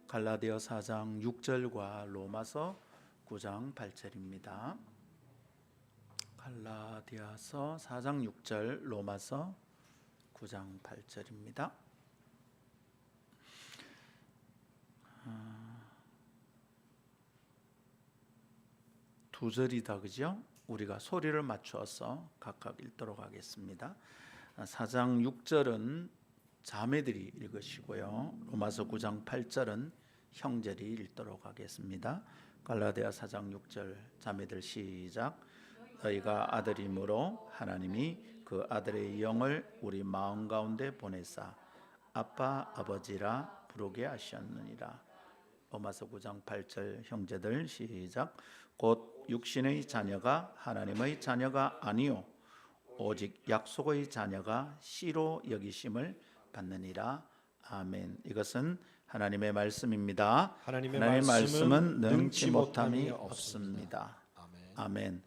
갈라디아 4장 6절과 로마서 9장 8절입니다. 갈라디아서 4장 6절, 로마서 9장 8절입니다. 두 절이다, 그죠? 우리가 소리를 맞추어서 각각 읽도록 하겠습니다. 4장 6절은 자매들이 읽으시고요, 로마서 9장 8절은 형제들이 읽도록 하겠습니다. 갈라디아 4장 6절 자매들 시작. 너희가 아들이므로 하나님이 그 아들의 영을 우리 마음 가운데 보내사 아빠 아버지라 부르게 하셨느니라. 로마서 9장 8절 형제들 시작. 곧 육신의 자녀가 하나님의 자녀가 아니요 오직 약속의 자녀가 씨로 여기심을 받느니라. 아멘. 이것은 하나님의 말씀입니다. 하나님의 말씀은 능치 못함이 없습니다. 아멘.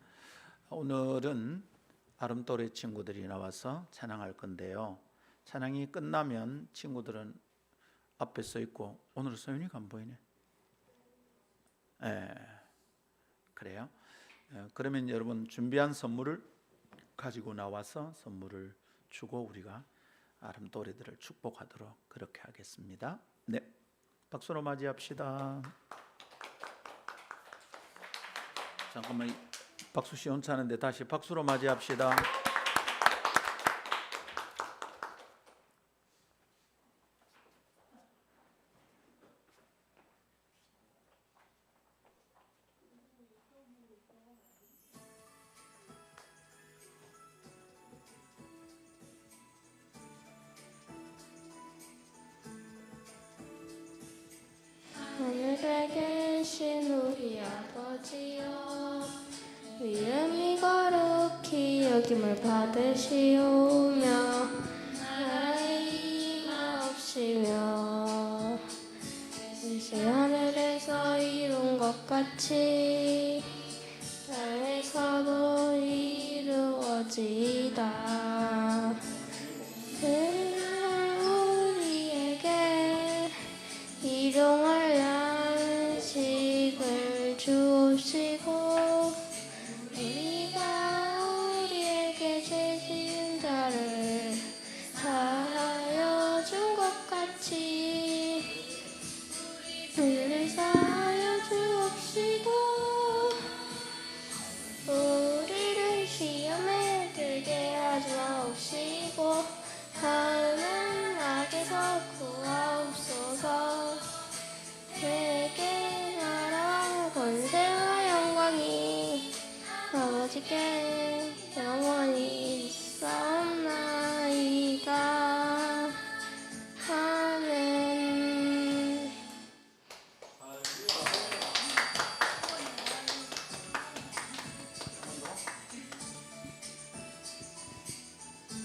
오늘은 아름또래 친구들이 나와서 찬양할 건데요, 찬양이 끝나면 친구들은 앞에 서 있고, 오늘 서윤이가 안 보이네. 그래요? 그러면 여러분 준비한 선물을 가지고 나와서 선물을 주고 우리가 아름또래들을 축복하도록 그렇게 하겠습니다. 네, 박수로 맞이합시다. 잠깐만, 박수 시원찮은데 다시 박수로 맞이합시다. 하늘에 계신 우리 아버지여, 이름이 거룩히 여김을 받으시오며 나라의 임하옵시며 이제 하늘에서 이룬 것 같이 땅에서도 이루어지이다. 우리에게 일용할 양식을 주옵시고 우리가 우리에게 죄 지은 자를 사하여 준 것 같이 우리를 사하여 주옵시고 우리를 시험에 들게 하지 마옵시고 다만 악에서 구하옵소서. 내게 나라와 권세와 영광이 아버지께 영원히 있사옵나이다. 아멘.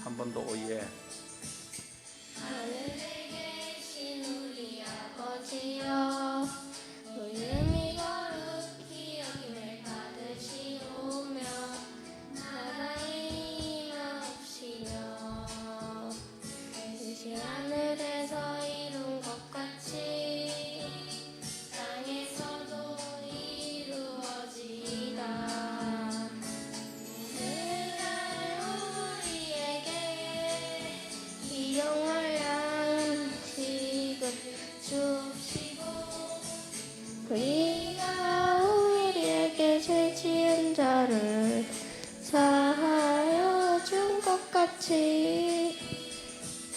한 번 더 오예. 하늘에 계신 우리 아버지여, 이름이 거룩히 여김을 받으시오며 나라의 임하옵시며 이제 하늘에서 이룬 것 같이 땅에서도 이루어지이다. 우리에게 일용할 양식을 주옵시고 우리가 우리에게 죄 지은 자를 사하여 준 것 같이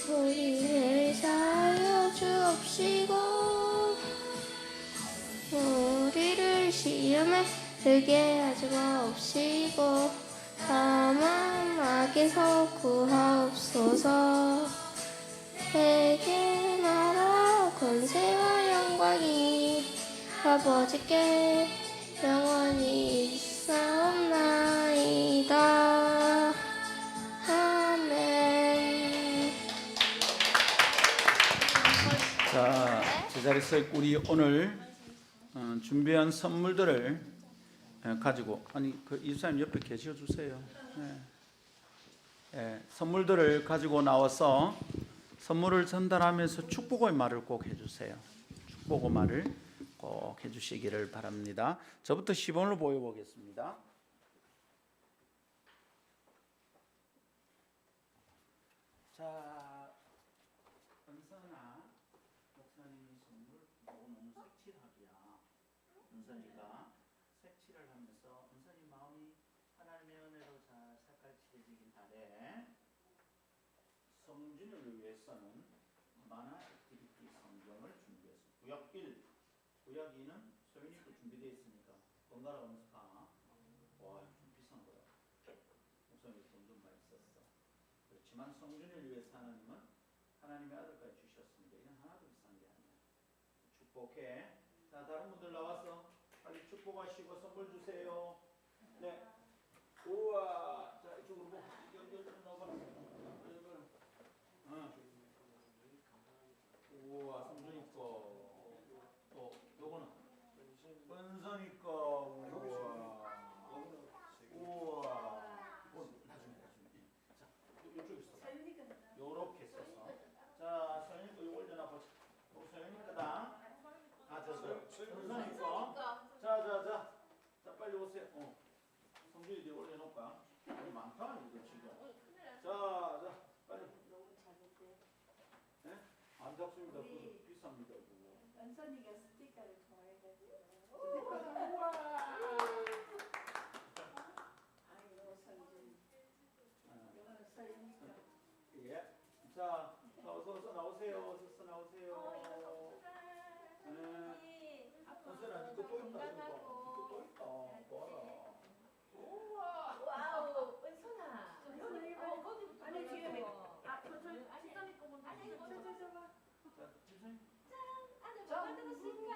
우리를 사하여 주옵시고 우리를 시험에 들게 하지 마옵시고 다만 악에서 구하옵소서. 내게 나라 권세와 영광이 아버지께 영원히 있사옵나이다. 아멘. 자, 제자리에서 우리 오늘 준비한 선물들을 가지고, 아니 그 이사님 옆에 계셔 주세요. 선물들을 가지고 나와서 선물을 전달하면서 축복의 말을 꼭 해주세요. 축복어마를 꼭 해주시기를 바랍니다. 저부터 시범을 보여보겠습니다. 자, 은선아, 목사님이 선물 너무 색칠하기야. 은선이가 색칠을 하면서 은선이 마음이 하나님의 은혜로 잘 색깔 칠해지긴 하되 성진을 위해서는 만화 액티비티 성경을 준비했습니다. 구약 1, 구약 2는 소연이도 준비되어 있으니까 번갈아 가면서 가. 와, 좀 비싼 거야. 목사님이 돈 좀 많이 썼어. 그렇지만 성준을 위해서 하나님은 하나님의 아들까지 주셨습니다. 이건 하나도 비싼 게 아니야. 축복해. 자, 다른 분들 나와서 빨리 축복하시고 선물 주세요. 네. 우와. 자, 이쪽으로 뭐 여기 나와봐. 우와, 성준이 거. 또 요거는 은선이 거. 우와. 나중에. 자, 이쪽에 있어. 요렇게 써서. 자, 서연이 거 이거 올려놔 보자. 서연이 거다. 은선이 거. 자, 빨리 오세요. 성준이 이제 올려놓을까? 아니, 많다, 이거 지금. 자, 빨리. 네? 안 잡습니다. 그거 비쌉니다. 그거. 은선이가 스티커를 좋아해가지고. 아이고 성준. 이거는 서연이가. 예. 자, 어서 나오세요. 어서 나오세요. 네. 은선아, 이거 또 있다. 이거 또 있다. 봐라. 와우, 은선아. 거기부터 아니, 지금 저 시점이 거면 자, 집사님. 안에 뭐가 들었을까?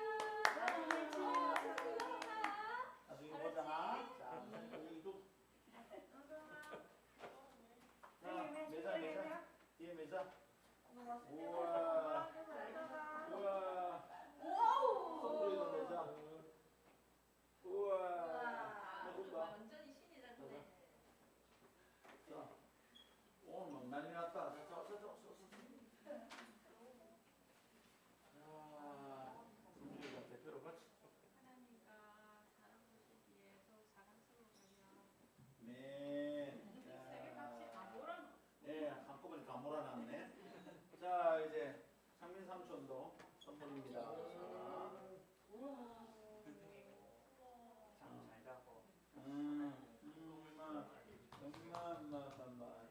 나중에 보자. 자, 여기도. 자, 매자. 뒤에 매자. 우와. 선물이도 매자. 우와. 해볼까? 완전히 신이 났네. 자, 오늘 막 난리 났다. 자, 선물이가 대표로 같이. 하나님과 사랑하시기에 더욱 사랑스러워하며 네. 세계 같이 다 몰아. 네, 한꺼번에 다 몰아놨네. 자, 이제 상민 삼촌도 선물입니다. 잠잘 자고.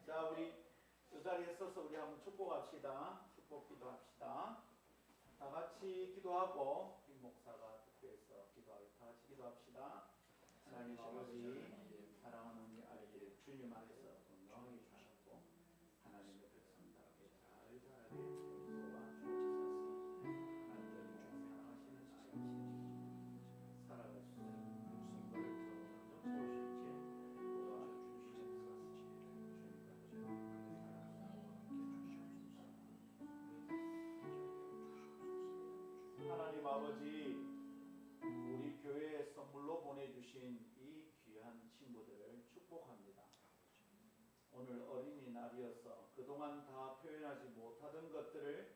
자, 우리 이 자리에 서서 우리 한번 축복합시다. 축복 기도합시다. 다 같이 기도하고 김 목사가 투표해서 기도하고 다 같이 기도합시다. 하나님 아버지, 사랑하는 우리 아이들 주님 안에서 건강하게 주셨고 하나님의 백성답게 잘 자라게 도와주시옵소서. 하나님의 사랑하시는 아이들 살아갈 수 있는 순간을 더 서울 실제 도와주시옵소서. 하나님 아버지, 우리 교회에 선물로 보내주신 이 귀한 친구들을 축복합니다. 오늘 어린이날이어서 그동안 다 표현하지 못하던 것들을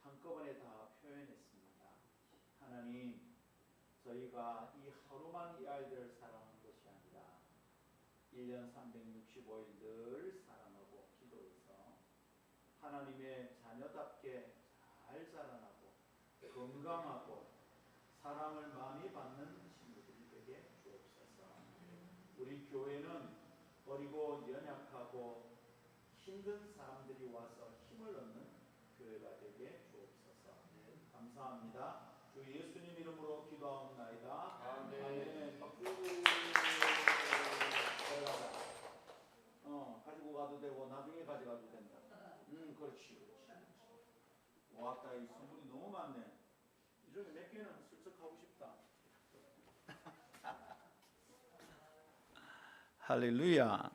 한꺼번에 다 표현했습니다. 하나님, 저희가 이 하루만 이 아이들을 사랑하는 것이 아니라 1년 365일 늘 사랑하고 기도해서 하나님의 자녀답게 잘 자라나고 건강하고 사랑을 많이 받는 친구들이 되게 주옵소서. 우리 교회는 어리고 연약하고 힘든 사람들이 와서 힘을 얻는 교회가 되게 주옵소서. 감사합니다. 주 예수님 이름으로 기도하옵나이다. 아멘. 박수. 가지고 가도 되고 나중에 가져가도 된다. 그렇지. 왔다, 이 선물이 너무 많네. 이 중에 몇 개는 슬쩍 하고 싶다. 할렐루야.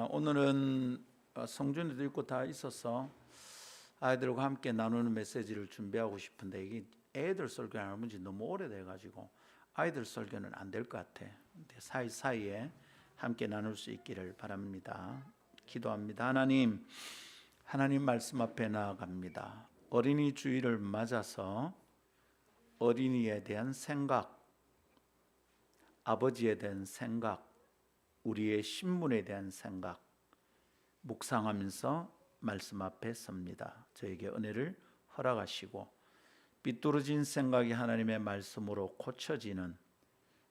오늘은 성준이도 있고 다 있어서 아이들과 함께 나누는 메시지를 준비하고 싶은데 이게 애들 설교는 하는 지 너무 오래돼가지고 아이들 설교는 안 될 것 같아. 근데 사이사이에 함께 나눌 수 있기를 바랍니다. 기도합니다. 하나님 말씀 앞에 나아갑니다. 어린이 주일을 맞아서 어린이에 대한 생각, 아버지에 대한 생각, 우리의 신분에 대한 생각 묵상하면서 말씀 앞에 섭니다. 저에게 은혜를 허락하시고 삐뚤어진 생각이 하나님의 말씀으로 고쳐지는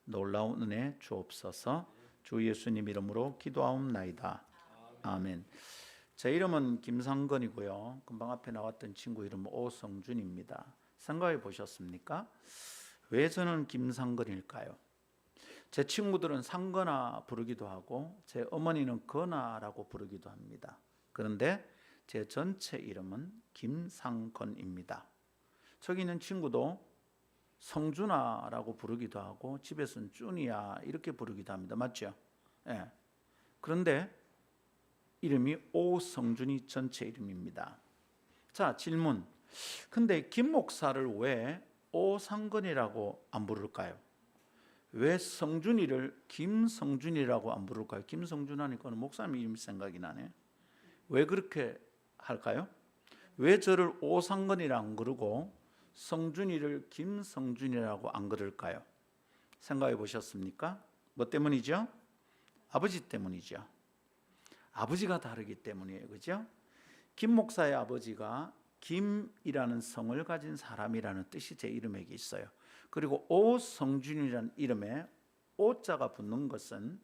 놀라운 은혜 주옵소서. 주 예수님 이름으로 기도하옵나이다. 아멘. 제 이름은 김상건이고요. 금방 앞에 나왔던 친구 이름은 오성준입니다. 생각해 보셨습니까? 왜 저는 김상건일까요? 제 친구들은 상건아 부르기도 하고 제 어머니는 건아라고 부르기도 합니다. 그런데 제 전체 이름은 김상건입니다. 저기 있는 친구도 성준아라고 부르기도 하고 집에서는 준이야 이렇게 부르기도 합니다. 맞죠? 예. 그런데 이름이 오성준이 전체 이름입니다. 자, 질문. 근데 김 목사를 왜 오상건이라고 안 부를까요? 왜 성준이를 김성준이라고 안 부를까요? 김성준 하니까 목사님 이름 생각이 나네. 왜 그렇게 할까요? 왜 저를 오상건이라 안 그러고 성준이를 김성준이라고 안 그럴까요? 생각해 보셨습니까? 뭐 때문이죠? 아버지 때문이죠. 아버지가 다르기 때문이에요. 그죠? 김 목사의 아버지가 김이라는 성을 가진 사람이라는 뜻이 제 이름에게 있어요. 그리고 오성준이라는 이름에 오자가 붙는 것은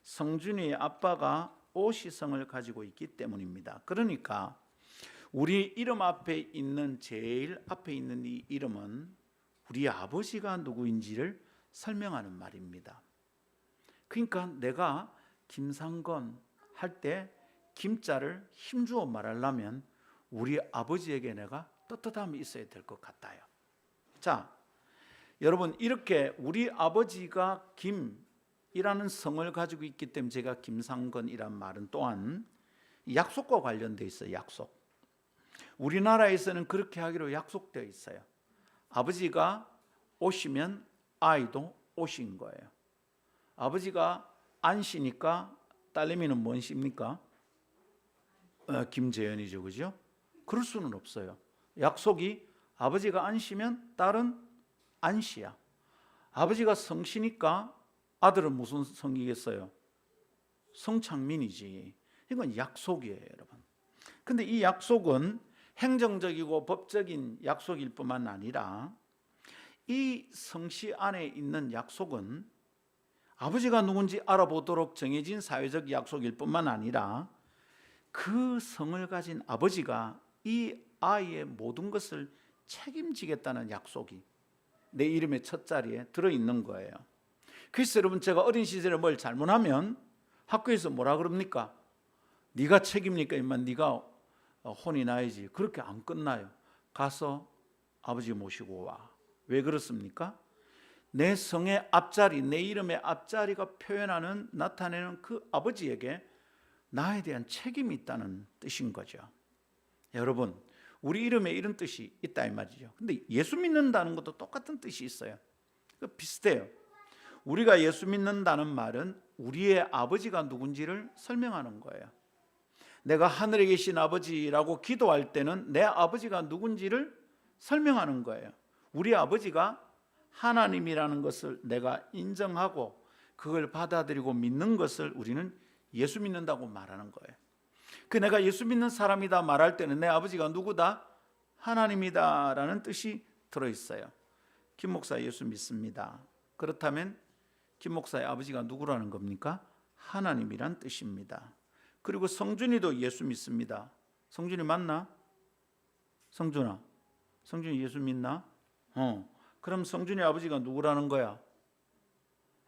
성준이의 아빠가 오시성을 가지고 있기 때문입니다. 그러니까 우리 이름 앞에 있는 제일 앞에 있는 이 이름은 우리 아버지가 누구인지를 설명하는 말입니다. 그러니까 내가 김상건 할 때 김자를 힘주어 말하려면 우리 아버지에게 내가 떳떳함이 있어야 될 것 같아요. 자, 여러분 이렇게 우리 아버지가 김이라는 성을 가지고 있기 때문에 제가 김상건이란 말은 또한 약속과 관련되어 있어요. 약속. 우리나라에서는 그렇게 하기로 약속되어 있어요. 아버지가 오시면 아이도 오신 거예요. 아버지가 안 쉬니까 딸내미는 뭔 씨입니까? 김재현이죠. 그죠? 그럴 수는 없어요. 약속이 아버지가 안 쉬면 딸은 안 쉬야. 아버지가 성시니까 아들은 무슨 성이겠어요? 성창민이지. 이건 약속이에요, 여러분. 근데 이 약속은 행정적이고 법적인 약속일 뿐만 아니라 이 성씨 안에 있는 약속은 아버지가 누군지 알아보도록 정해진 사회적 약속일 뿐만 아니라 그 성을 가진 아버지가 이 아이의 모든 것을 책임지겠다는 약속이 내 이름의 첫 자리에 들어있는 거예요. 그래서 여러분 제가 어린 시절에 뭘 잘못하면 학교에서 뭐라 그럽니까? 네가 책임니까 임만 네가 혼이 나야지. 그렇게 안 끝나요. 가서 아버지 모시고 와. 왜 그렇습니까? 내 성의 앞자리, 내 이름의 앞자리가 표현하는 나타내는 그 아버지에게 나에 대한 책임이 있다는 뜻인 거죠. 여러분, 우리 이름에 이런 뜻이 있다 이 말이죠. 근데 예수 믿는다는 것도 똑같은 뜻이 있어요. 비슷해요. 우리가 예수 믿는다는 말은 우리의 아버지가 누군지를 설명하는 거예요. 내가 하늘에 계신 아버지라고 기도할 때는 내 아버지가 누군지를 설명하는 거예요. 우리 아버지가 하나님이라는 것을 내가 인정하고 그걸 받아들이고 믿는 것을 우리는 예수 믿는다고 말하는 거예요. 그 내가 예수 믿는 사람이다 말할 때는 내 아버지가 누구다? 하나님이다라는 뜻이 들어있어요. 김 목사 예수 믿습니다. 그렇다면 김 목사의 아버지가 누구라는 겁니까? 하나님이란 뜻입니다. 그리고 성준이도 예수 믿습니다. 성준이 맞나? 성준아, 성준이 예수 믿나? 그럼 성준이 아버지가 누구라는 거야?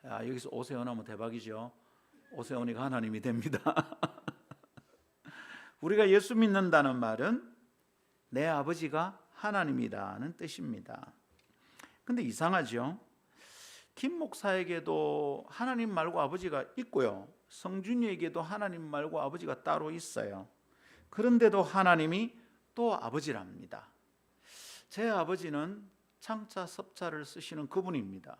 야, 여기서 오세훈 하면 대박이죠. 오세훈이가 하나님이 됩니다. 우리가 예수 믿는다는 말은 내 아버지가 하나님이라는 뜻입니다. 근데 이상하죠? 김 목사에게도 하나님 말고 아버지가 있고요. 성준이에게도 하나님 말고 아버지가 따로 있어요. 그런데도 하나님이 또 아버지랍니다. 제 아버지는 창자 섭자를 쓰시는 그분입니다.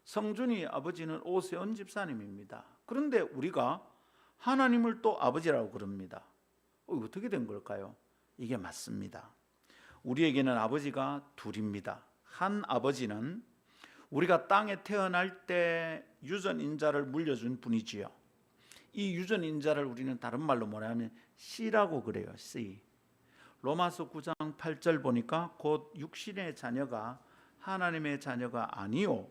성준이 아버지는 오세훈 집사님입니다. 그런데 우리가 하나님을 또 아버지라고 그럽니다. 어떻게 된 걸까요? 이게 맞습니다. 우리에게는 아버지가 둘입니다. 한 아버지는 우리가 땅에 태어날 때 유전인자를 물려준 분이지요. 이 유전인자를 우리는 다른 말로 뭐냐면 씨라고 그래요. 씨. 로마서 9장 8절 보니까 곧 육신의 자녀가 하나님의 자녀가 아니요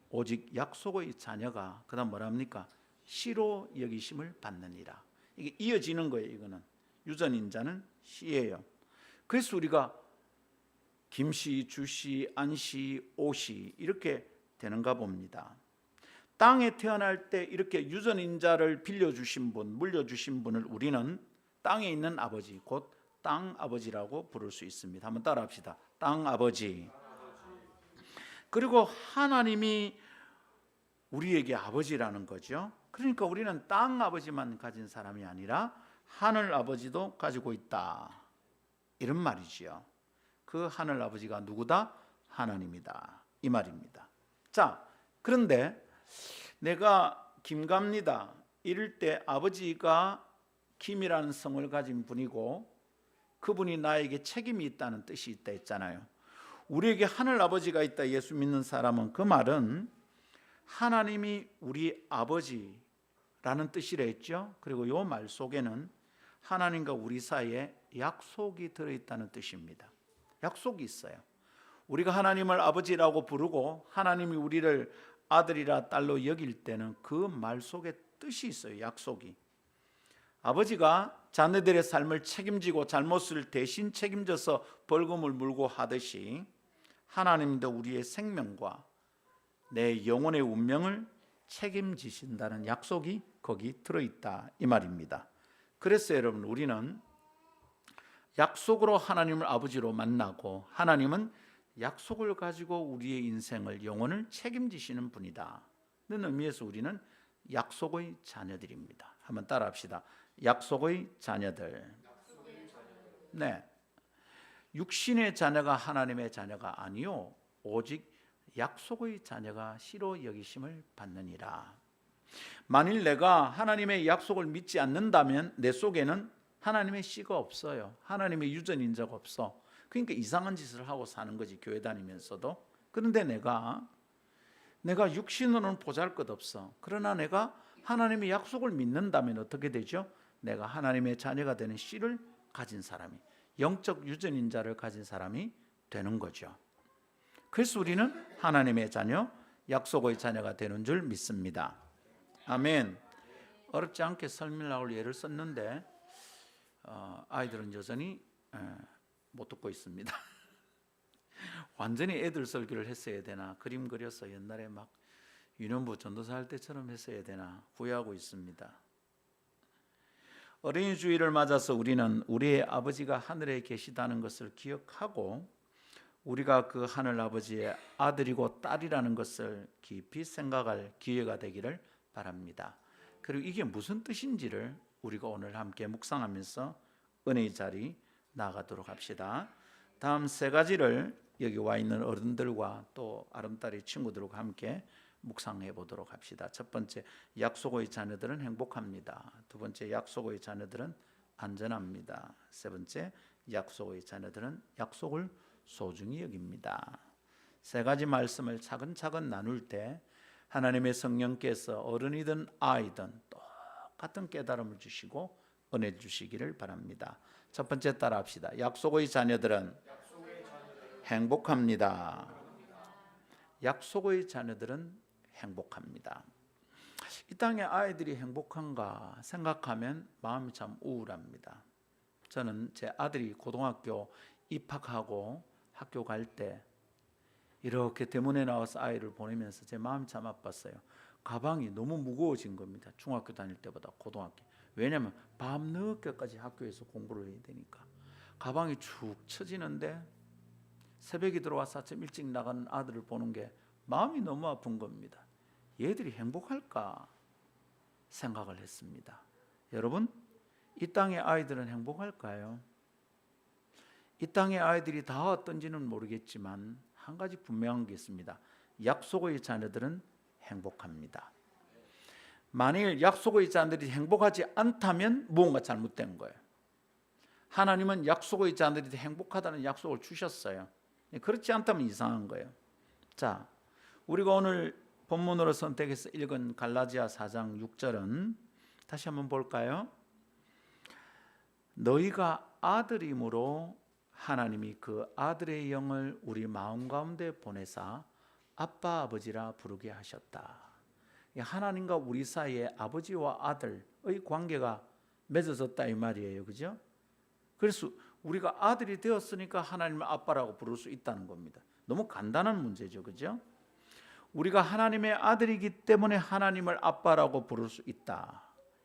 오직 약속의 자녀가 그다음 뭐랍니까? 씨로 여기심을 받느니라. 이게 이어지는 거예요. 이거는 유전인자는 씨예요. 그래서 우리가 김씨, 주씨, 안씨, 오씨 이렇게 되는가 봅니다. 땅에 태어날 때 이렇게 유전인자를 빌려주신 분, 물려주신 분을 우리는 땅에 있는 아버지, 곧 땅 아버지라고 부를 수 있습니다. 한번 따라합시다. 땅 아버지. 그리고 하나님이 우리에게 아버지라는 거죠. 그러니까 우리는 땅 아버지만 가진 사람이 아니라 하늘 아버지도 가지고 있다, 이런 말이지요. 그 하늘 아버지가 누구다? 하나님이다, 이 말입니다. 자, 그런데 내가 김갑니다 이럴 때 아버지가 김이라는 성을 가진 분이고 그분이 나에게 책임이 있다는 뜻이 있다 했잖아요. 우리에게 하늘 아버지가 있다 예수 믿는 사람은 그 말은 하나님이 우리 아버지라는 뜻이라 했죠. 그리고 이 말 속에는 하나님과 우리 사이에 약속이 들어있다는 뜻입니다. 약속이 있어요. 우리가 하나님을 아버지라고 부르고 하나님이 우리를 아들이라 딸로 여길 때는 그 말 속에 뜻이 있어요. 약속이. 아버지가 자녀들의 삶을 책임지고 잘못을 대신 책임져서 벌금을 물고 하듯이 하나님도 우리의 생명과 내 영혼의 운명을 책임지신다는 약속이 거기 들어있다, 이 말입니다. 그래서 여러분, 우리는 약속으로 하나님을 아버지로 만나고 하나님은 약속을 가지고 우리의 인생을, 영혼을 책임지시는 분이다 는 의미에서 우리는 약속의 자녀들입니다. 한번 따라합시다. 약속의 자녀들. 네, 육신의 자녀가 하나님의 자녀가 아니요 오직 약속의 자녀가 씨로 여기심을 받느니라. 만일 내가 하나님의 약속을 믿지 않는다면 내 속에는 하나님의 씨가 없어요. 하나님의 유전인자가 없어. 그러니까 이상한 짓을 하고 사는 거지, 교회 다니면서도. 그런데 내가 육신으로는 보잘것없어. 그러나 내가 하나님의 약속을 믿는다면 어떻게 되죠? 내가 하나님의 자녀가 되는 씨를 가진 사람이, 영적 유전인자를 가진 사람이 되는 거죠. 그래서 우리는 하나님의 자녀, 약속의 자녀가 되는 줄 믿습니다. 아멘. 어렵지 않게 설명하려고 예를 썼는데 아이들은 여전히 못 듣고 있습니다. 완전히 애들 설교를 했어야 되나, 그림 그려서 옛날에 막 유년부 전도사 할 때처럼 했어야 되나 후회하고 있습니다. 어린이 주일을 맞아서 우리는 우리의 아버지가 하늘에 계시다는 것을 기억하고 우리가 그 하늘 아버지의 아들이고 딸이라는 것을 깊이 생각할 기회가 되기를 바랍니다. 그리고 이게 무슨 뜻인지를 우리가 오늘 함께 묵상하면서 은혜의 자리 나가도록 합시다. 다음 세 가지를 여기 와 있는 어른들과 또 아름다리 친구들과 함께 묵상해 보도록 합시다. 첫 번째, 약속의 자녀들은 행복합니다. 두 번째, 약속의 자녀들은 안전합니다. 세 번째, 약속의 자녀들은 약속을 소중히 여깁니다. 세 가지 말씀을 차근차근 나눌 때 하나님의 성령께서 어른이든 아이든 똑같은 깨달음을 주시고 은혜 주시기를 바랍니다. 첫 번째 따라합시다. 약속의 자녀들은 행복합니다. 약속의 자녀들은 행복합니다. 이 땅의 아이들이 행복한가 생각하면 마음이 참 우울합니다. 저는 제 아들이 고등학교 입학하고 학교 갈 때 이렇게 대문에 나와서 아이를 보내면서 제 마음이 참 아팠어요. 가방이 너무 무거워진 겁니다. 중학교 다닐 때보다 고등학교. 왜냐하면 밤 늦게까지 학교에서 공부를 해야 되니까 가방이 축 처지는데 새벽에 들어와서 아침 일찍 나가는 아들을 보는 게 마음이 너무 아픈 겁니다. 얘들이 행복할까 생각을 했습니다. 여러분, 이 땅의 아이들은 행복할까요? 이 땅의 아이들이 다 어떤지는 모르겠지만 한 가지 분명한 게 있습니다. 약속의 자녀들은 행복합니다. 만일 약속의 자녀들이 행복하지 않다면 무언가 잘못된 거예요. 하나님은 약속의 자들이 행복하다는 약속을 주셨어요. 그렇지 않다면 이상한 거예요. 자, 우리가 오늘 본문으로 선택해서 읽은 갈라디아 4장 6절은 다시 한번 볼까요? 너희가 아들임으로 하나님이 그 아들의 영을 우리 마음 가운데 보내사 아빠 아버지라 부르게 하셨다. 하나님과 우리 사이에 아버지와 아들의 관계가 맺어졌다 이 말이에요. 그죠? 그래서 우리가 아들이 되었으니까 하나님을 아빠라고 부를 수 있다는 겁니다. 너무 간단한 문제죠. 그죠? 우리가 하나님의 아들이기 때문에 하나님을 아빠라고 부를 수 있다.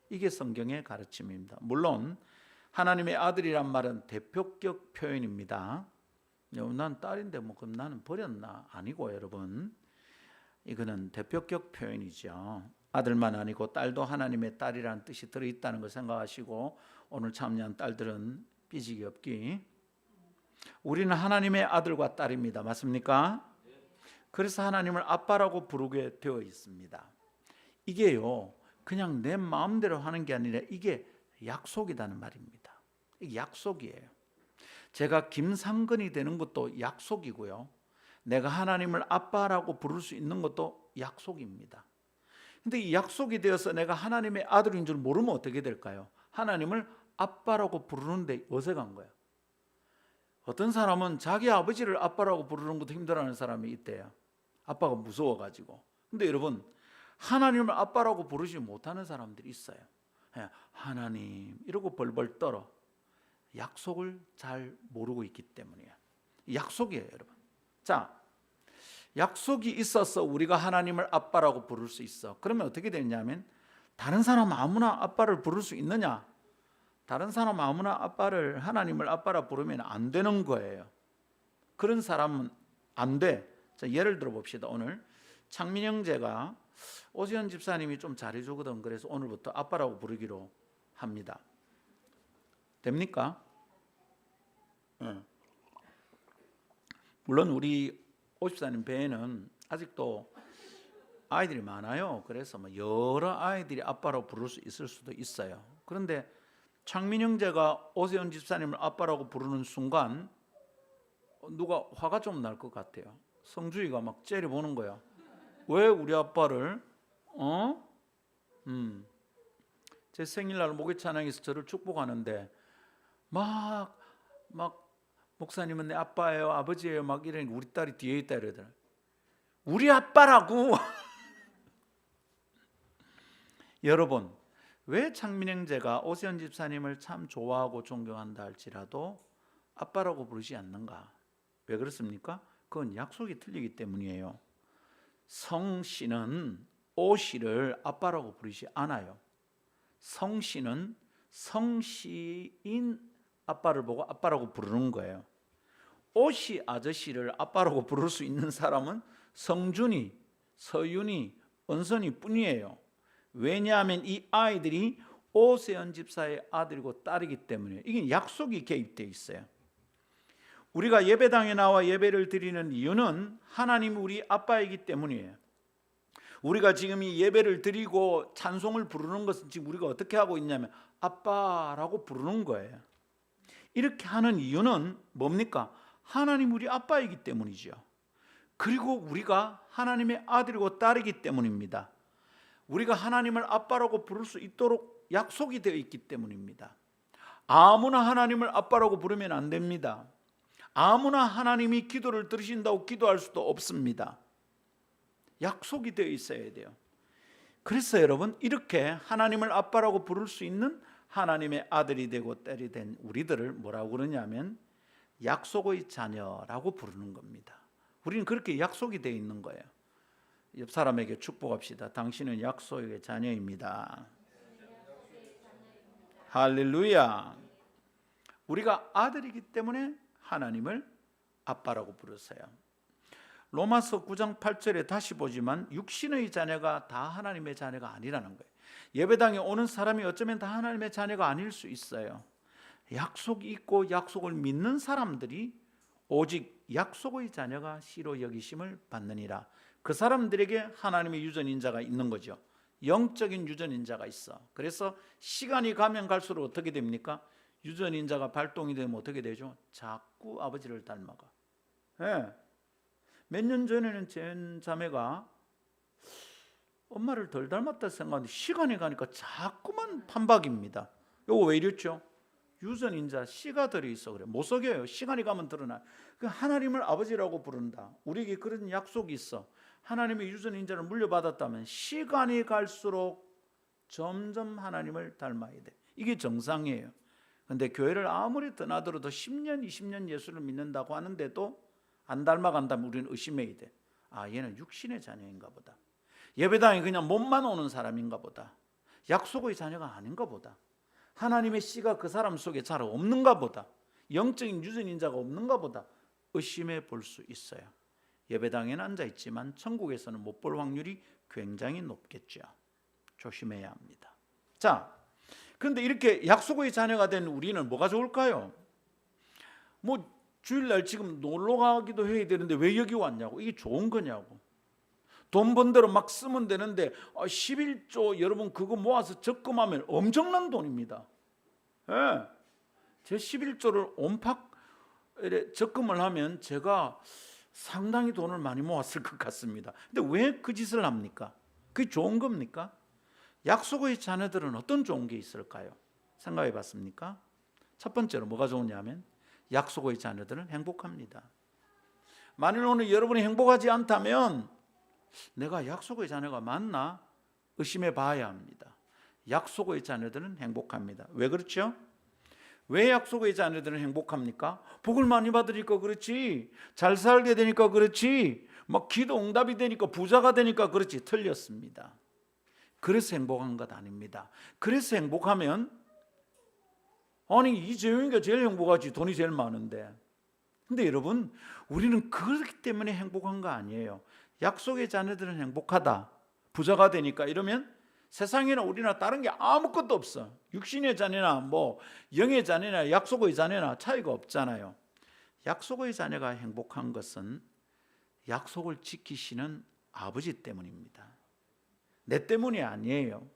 이게 성경의 가르침입니다. 물론 하나님의 아들이란 말은 대표격 표현입니다. 난 딸인데 뭐 그럼 나는 버렸나? 아니고 여러분, 이거는 대표격 표현이죠. 아들만 아니고 딸도 하나님의 딸이라는 뜻이 들어있다는 걸 생각하시고 오늘 참여한 딸들은 삐지기 없기. 우리는 하나님의 아들과 딸입니다. 맞습니까? 그래서 하나님을 아빠라고 부르게 되어 있습니다. 이게요, 그냥 내 마음대로 하는 게 아니라 이게 약속이라는 말입니다. 이게 약속이에요. 제가 김상근이 되는 것도 약속이고요. 내가 하나님을 아빠라고 부를 수 있는 것도 약속입니다. 근데 이 약속이 되어서 내가 하나님의 아들인 줄 모르면 어떻게 될까요? 하나님을 아빠라고 부르는데 어색한 거예요. 어떤 사람은 자기 아버지를 아빠라고 부르는 것도 힘들어하는 사람이 있대요. 아빠가 무서워가지고. 근데 여러분, 하나님을 아빠라고 부르지 못하는 사람들이 있어요. 하나님 이러고 벌벌 떨어. 약속을 잘 모르고 있기 때문이에요. 약속이에요, 여러분. 자, 약속이 있어서 우리가 하나님을 아빠라고 부를 수 있어. 그러면 어떻게 되냐면 다른 사람 아무나 아빠를 부를 수 있느냐? 다른 사람 아무나 아빠를 하나님을 아빠라 부르면 안 되는 거예요. 그런 사람은 안 돼. 자, 예를 들어 봅시다. 오늘 창민 형제가 오지현 집사님이 좀 잘해주거든. 그래서 오늘부터 아빠라고 부르기로 합니다. 됩니까? 물론 우리 오 집사님 배에는 아직도 아이들이 많아요. 그래서 뭐 여러 아이들이 아빠라고 부를 수 있을 수도 있어요. 그런데 창민 형제가 오세훈 집사님을 아빠라고 부르는 순간 누가 화가 좀 날 것 같아요. 성주이가 막 째려보는 거야. 왜 우리 아빠를 제 생일날 목요 찬양에서 저를 축복하는데 막 목사님은 내 아빠예요, 아버지예요, 막 이러니 우리 딸이 뒤에 있다 이러더라. 우리 아빠라고. 여러분, 왜 창민 형제가 오세훈 집사님을 참 좋아하고 존경한다 할지라도 아빠라고 부르지 않는가? 왜 그렇습니까? 그건 약속이 틀리기 때문이에요. 성씨는 오씨를 아빠라고 부르지 않아요. 성씨는 성씨인 아빠를 보고 아빠라고 부르는 거예요. 오씨 아저씨를 아빠라고 부를 수 있는 사람은 성준이, 서윤이, 은선이 뿐이에요. 왜냐하면 이 아이들이 오세현 집사의 아들이고 딸이기 때문에 이게 약속이 개입되어 있어요. 우리가 예배당에 나와 예배를 드리는 이유는 하나님이 우리 아빠이기 때문이에요. 우리가 지금 이 예배를 드리고 찬송을 부르는 것은 지금 우리가 어떻게 하고 있냐면 아빠라고 부르는 거예요. 이렇게 하는 이유는 뭡니까? 하나님 우리 아빠이기 때문이죠. 그리고 우리가 하나님의 아들이고 딸이기 때문입니다. 우리가 하나님을 아빠라고 부를 수 있도록 약속이 되어 있기 때문입니다. 아무나 하나님을 아빠라고 부르면 안 됩니다. 아무나 하나님이 기도를 들으신다고 기도할 수도 없습니다. 약속이 되어 있어야 돼요. 그래서 여러분, 이렇게 하나님을 아빠라고 부를 수 있는 하나님의 아들이 되고 딸이 된 우리들을 뭐라고 그러냐면 약속의 자녀라고 부르는 겁니다. 우리는 그렇게 약속이 되어 있는 거예요. 옆 사람에게 축복합시다. 당신은 약속의 자녀입니다. 할렐루야. 우리가 아들이기 때문에 하나님을 아빠라고 부르세요. 로마서 9장 8절에 다시 보지만 육신의 자녀가 다 하나님의 자녀가 아니라는 거예요. 예배당에 오는 사람이 어쩌면 다 하나님의 자녀가 아닐 수 있어요. 약속이 있고 약속을 믿는 사람들이 오직 약속의 자녀가 씨로 여기심을 받느니라. 그 사람들에게 하나님의 유전인자가 있는 거죠. 영적인 유전인자가 있어. 그래서 시간이 가면 갈수록 어떻게 됩니까? 유전인자가 발동이 되면 어떻게 되죠? 자꾸 아버지를 닮아가. 예. 몇 년 전에는 제 자매가 엄마를 덜 닮았다 생각하는데 시간이 가니까 자꾸만 판박입니다. 요거 왜 이랬죠? 유전인자 씨가 들어있어 그래. 못 속여요. 시간이 가면 드러나. 그 하나님을 아버지라고 부른다. 우리에게 그런 약속이 있어. 하나님의 유전인자를 물려받았다면 시간이 갈수록 점점 하나님을 닮아야 돼. 이게 정상이에요. 근데 교회를 아무리 떠나들어도 10년, 20년 예수를 믿는다고 하는데도 안 닮아간다면 우리는 의심해야 돼. 아, 얘는 육신의 자녀인가 보다. 예배당에 그냥 몸만 오는 사람인가 보다. 약속의 자녀가 아닌가 보다. 하나님의 씨가 그 사람 속에 잘 없는가 보다. 영적인 유전인자가 없는가 보다. 의심해 볼 수 있어요. 예배당에는 앉아있지만 천국에서는 못 볼 확률이 굉장히 높겠죠. 조심해야 합니다. 자, 그런데 이렇게 약속의 자녀가 된 우리는 뭐가 좋을까요? 뭐 주일날 지금 놀러 가기도 해야 되는데 왜 여기 왔냐고. 이게 좋은 거냐고. 돈 번 대로 막 쓰면 되는데 11조 여러분 그거 모아서 적금하면 엄청난 돈입니다. 예. 제 11조를 온팍 적금을 하면 제가 상당히 돈을 많이 모았을 것 같습니다. 근데 왜 그 짓을 합니까? 그게 좋은 겁니까? 약속의 자녀들은 어떤 좋은 게 있을까요? 생각해 봤습니까? 첫 번째로 뭐가 좋으냐면 약속의 자녀들은 행복합니다. 만일 오늘 여러분이 행복하지 않다면 내가 약속의 자녀가 맞나? 의심해 봐야 합니다. 약속의 자녀들은 행복합니다. 왜 그렇죠? 왜 약속의 자녀들은 행복합니까? 복을 많이 받으니까 그렇지, 잘 살게 되니까 그렇지, 막 기도 응답이 되니까 부자가 되니까 그렇지. 틀렸습니다. 그래서 행복한 것 아닙니다. 그래서 행복하면 아니 이재용이가 제일 행복하지, 돈이 제일 많은데. 근데 여러분, 우리는 그렇기 때문에 행복한 거 아니에요. 약속의 자녀들은 행복하다, 부자가 되니까 이러면 세상에는 우리나 다른 게 아무것도 없어. 육신의 자녀나 뭐 영의 자녀나 약속의 자녀나 차이가 없잖아요. 약속의 자녀가 행복한 것은 약속을 지키시는 아버지 때문입니다. 내 때문이 아니에요.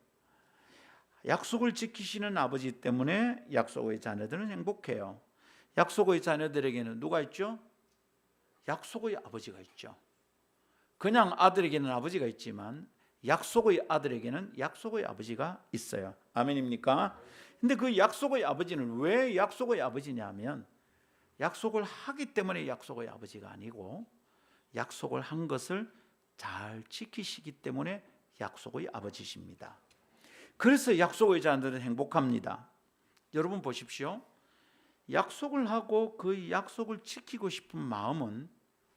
약속을 지키시는 아버지 때문에 약속의 자녀들은 행복해요. 약속의 자녀들에게는 누가 있죠? 약속의 아버지가 있죠. 그냥 아들에게는 아버지가 있지만 약속의 아들에게는 약속의 아버지가 있어요. 아멘입니까? 근데 그 약속의 아버지는 왜 약속의 아버지냐면 약속을 하기 때문에 약속의 아버지가 아니고 약속을 한 것을 잘 지키시기 때문에 약속의 아버지십니다. 그래서 약속의 자녀들은 행복합니다. 여러분 보십시오. 약속을 하고 그 약속을 지키고 싶은 마음은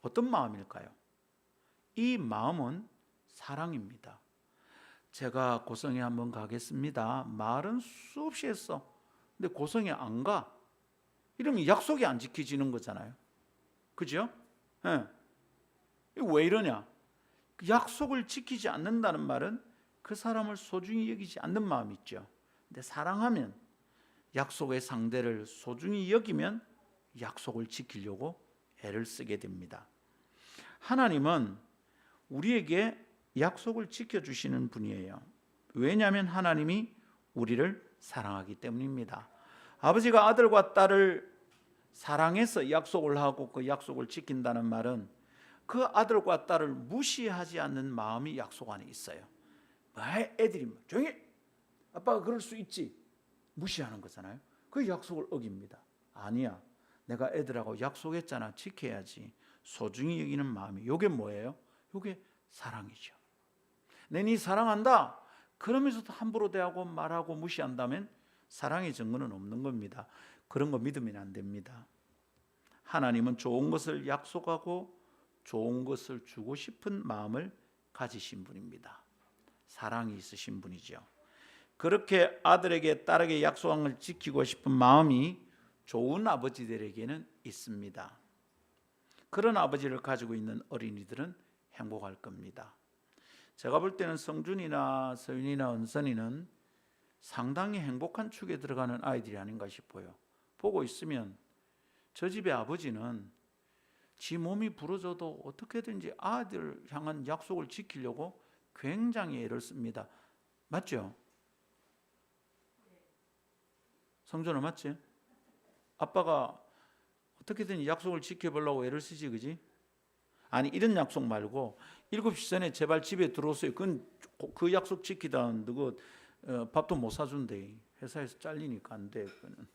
어떤 마음일까요? 이 마음은 사랑입니다. 제가 고성에 한번 가겠습니다. 말은 수없이 했어. 근데 고성에 안 가. 이러면 약속이 안 지켜지는 거잖아요. 그죠? 네. 왜 이러냐? 약속을 지키지 않는다는 말은 그 사람을 소중히 여기지 않는 마음이 있죠. 근데 사랑하면 약속의 상대를 소중히 여기면 약속을 지키려고 애를 쓰게 됩니다. 하나님은 우리에게 약속을 지켜주시는 분이에요. 왜냐하면 하나님이 우리를 사랑하기 때문입니다. 아버지가 아들과 딸을 사랑해서 약속을 하고 그 약속을 지킨다는 말은 그 아들과 딸을 무시하지 않는 마음이 약속 안에 있어요. 애들이 조용히 아빠가 그럴 수 있지 무시하는 거잖아요. 그 약속을 어깁니다. 아니야, 내가 애들하고 약속했잖아, 지켜야지. 소중히 여기는 마음이, 이게 뭐예요? 이게 사랑이죠. 내 네 사랑한다 그러면서도 함부로 대하고 말하고 무시한다면 사랑의 증거는 없는 겁니다. 그런 거 믿으면 안 됩니다. 하나님은 좋은 것을 약속하고 좋은 것을 주고 싶은 마음을 가지신 분입니다. 사랑이 있으신 분이죠. 그렇게 아들에게 딸에게 약속한 걸 지키고 싶은 마음이 좋은 아버지들에게는 있습니다. 그런 아버지를 가지고 있는 어린이들은 행복할 겁니다. 제가 볼 때는 성준이나 서윤이나 은선이는 상당히 행복한 축에 들어가는 아이들이 아닌가 싶어요. 보고 있으면 저 집의 아버지는 지 몸이 부러져도 어떻게든지 아들 향한 약속을 지키려고 굉장히 애를 씁니다. 맞죠? 성준아 맞지? 아빠가 어떻게든 약속을 지켜보려고 애를 쓰지, 그지? 아니, 이런 약속 말고 7시 전에 제발 집에 들어오세요. 그 약속 지키다 누구 밥도 못 사준대. 회사에서 잘리니까 안 돼. 그거는.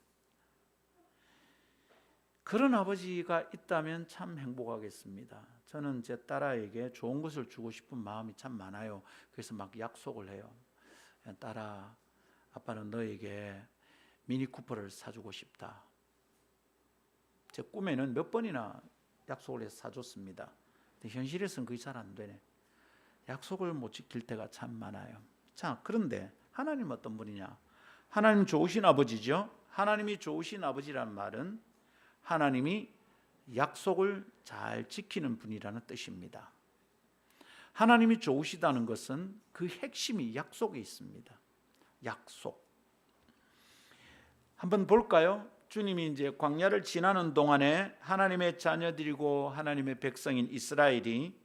그런 아버지가 있다면 참 행복하겠습니다. 저는 제 딸아이에게 좋은 것을 주고 싶은 마음이 참 많아요. 그래서 막 약속을 해요. 딸아, 아빠는 너에게 미니 쿠퍼를 사주고 싶다. 제 꿈에는 몇 번이나 약속을 해서 사줬습니다. 근데 현실에서는 그게 잘 안 되네. 약속을 못 지킬 때가 참 많아요. 자, 그런데 하나님 어떤 분이냐? 하나님 좋으신 아버지죠. 하나님이 좋으신 아버지란 말은 하나님이 약속을 잘 지키는 분이라는 뜻입니다. 하나님이 좋으시다는 것은 그 핵심이 약속에 있습니다. 약속. 한번 볼까요? 주님이 이제 광야를 지나는 동안에 하나님의 자녀들이고 하나님의 백성인 이스라엘이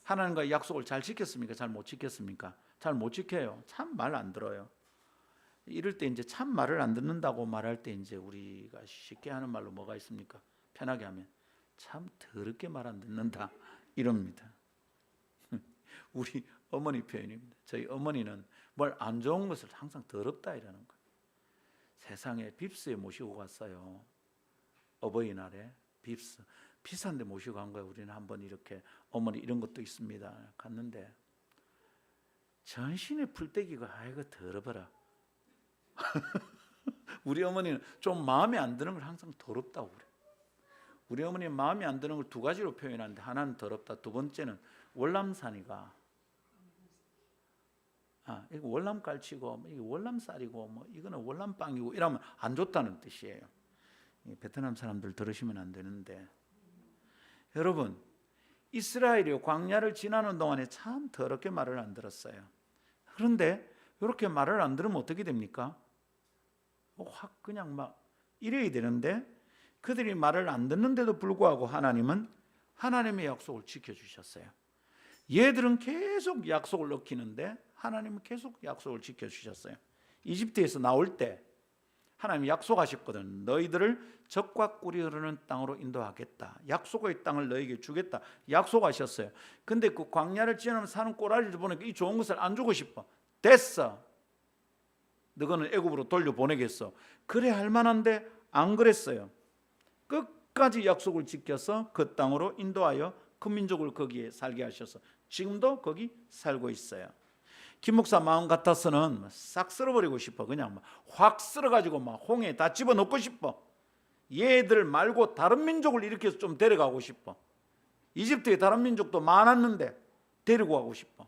하나님과 약속을 잘 지켰습니까? 잘 못 지켰습니까? 잘 못 지켜요. 참 말 안 들어요. 이럴 때 이제 참 말을 안 듣는다고 말할 때 이제 우리가 쉽게 하는 말로 뭐가 있습니까? 편하게 하면 참 더럽게 말 안 듣는다 이럽니다. 우리 어머니 표현입니다. 저희 어머니는 뭘 안 좋은 것을 항상 더럽다 이러는 거예요. 세상에 빕스에 모시고 갔어요. 어버이날에 빕스 비싼 데 모시고 간 거예요. 우리는 한번 이렇게 어머니 이런 것도 있습니다. 갔는데 전신에 풀떼기가 아이고 더러워라. 우리 어머니는 좀 마음에 안 드는 걸 항상 더럽다고 그래요. 우리 어머니는 마음에 안 드는 걸 두 가지로 표현하는데 하나는 더럽다. 두 번째는 월남산이가 이거 월남 깔치고 이게 월남쌀이고 뭐 이거는 월남빵이고 이러면 안 좋다는 뜻이에요. 베트남 사람들 들으시면 안 되는데 여러분 이스라엘이 광야를 지나는 동안에 참 더럽게 말을 안 들었어요. 그런데 이렇게 말을 안 들으면 어떻게 됩니까? 확 그냥 막 이래야 되는데 그들이 말을 안 듣는데도 불구하고 하나님은 하나님의 약속을 지켜주셨어요. 얘들은 계속 약속을 어기는데 하나님은 계속 약속을 지켜주셨어요. 이집트에서 나올 때 하나님이 약속하셨거든. 너희들을 젖과 꿀이 흐르는 땅으로 인도하겠다. 약속의 땅을 너희에게 주겠다. 약속하셨어요. 근데 그 광야를 지나면 사는 꼬라지를 보니까 이 좋은 것을 안 주고 싶어. 됐어. 너희는 애굽으로 돌려보내겠어. 그래 할 만한데 안 그랬어요. 끝까지 약속을 지켜서 그 땅으로 인도하여 그 민족을 거기에 살게 하셔서 지금도 거기 살고 있어요. 김 목사 마음 같아서는 싹 쓸어버리고 싶어. 그냥 확 쓸어가지고 막 홍해 다 집어넣고 싶어. 얘들 말고 다른 민족을 일으켜서 좀 데려가고 싶어. 이집트에 다른 민족도 많았는데 데리고 가고 싶어.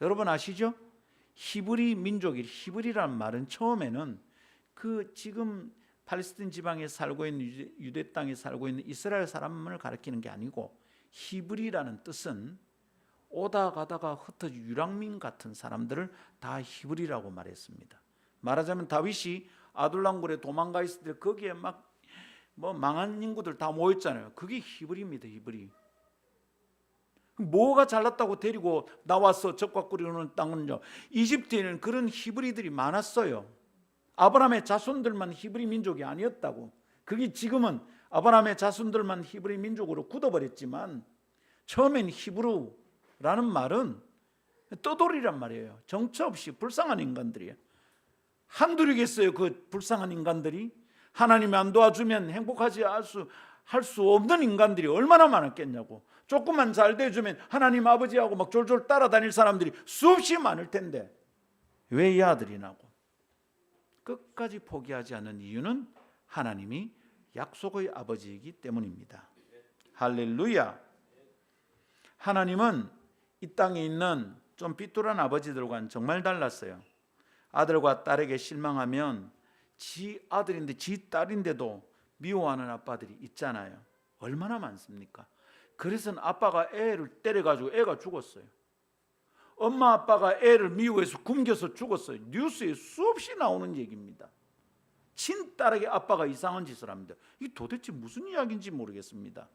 여러분 아시죠? 히브리 민족이 히브리라는 말은 처음에는 그 지금 팔레스틴 지방에 살고 있는 유대 땅에 살고 있는 이스라엘 사람을 가리키는 게 아니고 히브리라는 뜻은 오다 가다가 흩어진 유랑민 같은 사람들을 다 히브리라고 말했습니다. 말하자면 다윗이 아둘람굴에 도망가 있을 때 거기에 막 뭐 망한 인구들 다 모였잖아요. 그게 히브리입니다. 히브리. 뭐가 잘났다고 데리고 나와서 젖과 꿀이 흐르는 땅은요. 이집트에는 그런 히브리들이 많았어요. 아브라함의 자손들만 히브리 민족이 아니었다고. 그게 지금은 아브라함의 자손들만 히브리 민족으로 굳어버렸지만 처음엔 히브루라는 말은 떠돌이란 말이에요. 정처 없이 불쌍한 인간들이에요. 한둘이겠어요. 그 불쌍한 인간들이 하나님이 안 도와주면 행복하지 할 수 없는 인간들이 얼마나 많았겠냐고. 조금만 잘 돼주면 하나님 아버지하고 막 졸졸 따라다닐 사람들이 수없이 많을 텐데 왜 이 아들이냐고. 끝까지 포기하지 않는 이유는 하나님이 약속의 아버지이기 때문입니다. 할렐루야. 하나님은 이 땅에 있는 좀 삐뚤한 아버지들과는 정말 달랐어요. 아들과 딸에게 실망하면 지 아들인데 지 딸인데도 미워하는 아빠들이 있잖아요. 얼마나 많습니까? 그래서 아빠가 애를 때려가지고 애가 죽었어요. 엄마 아빠가 애를 미워해서 굶겨서 죽었어요. 뉴스에 수없이 나오는 얘기입니다. 친딸에게 아빠가 이상한 짓을 합니다. 이게 도대체 무슨 이야기인지 모르겠습니다.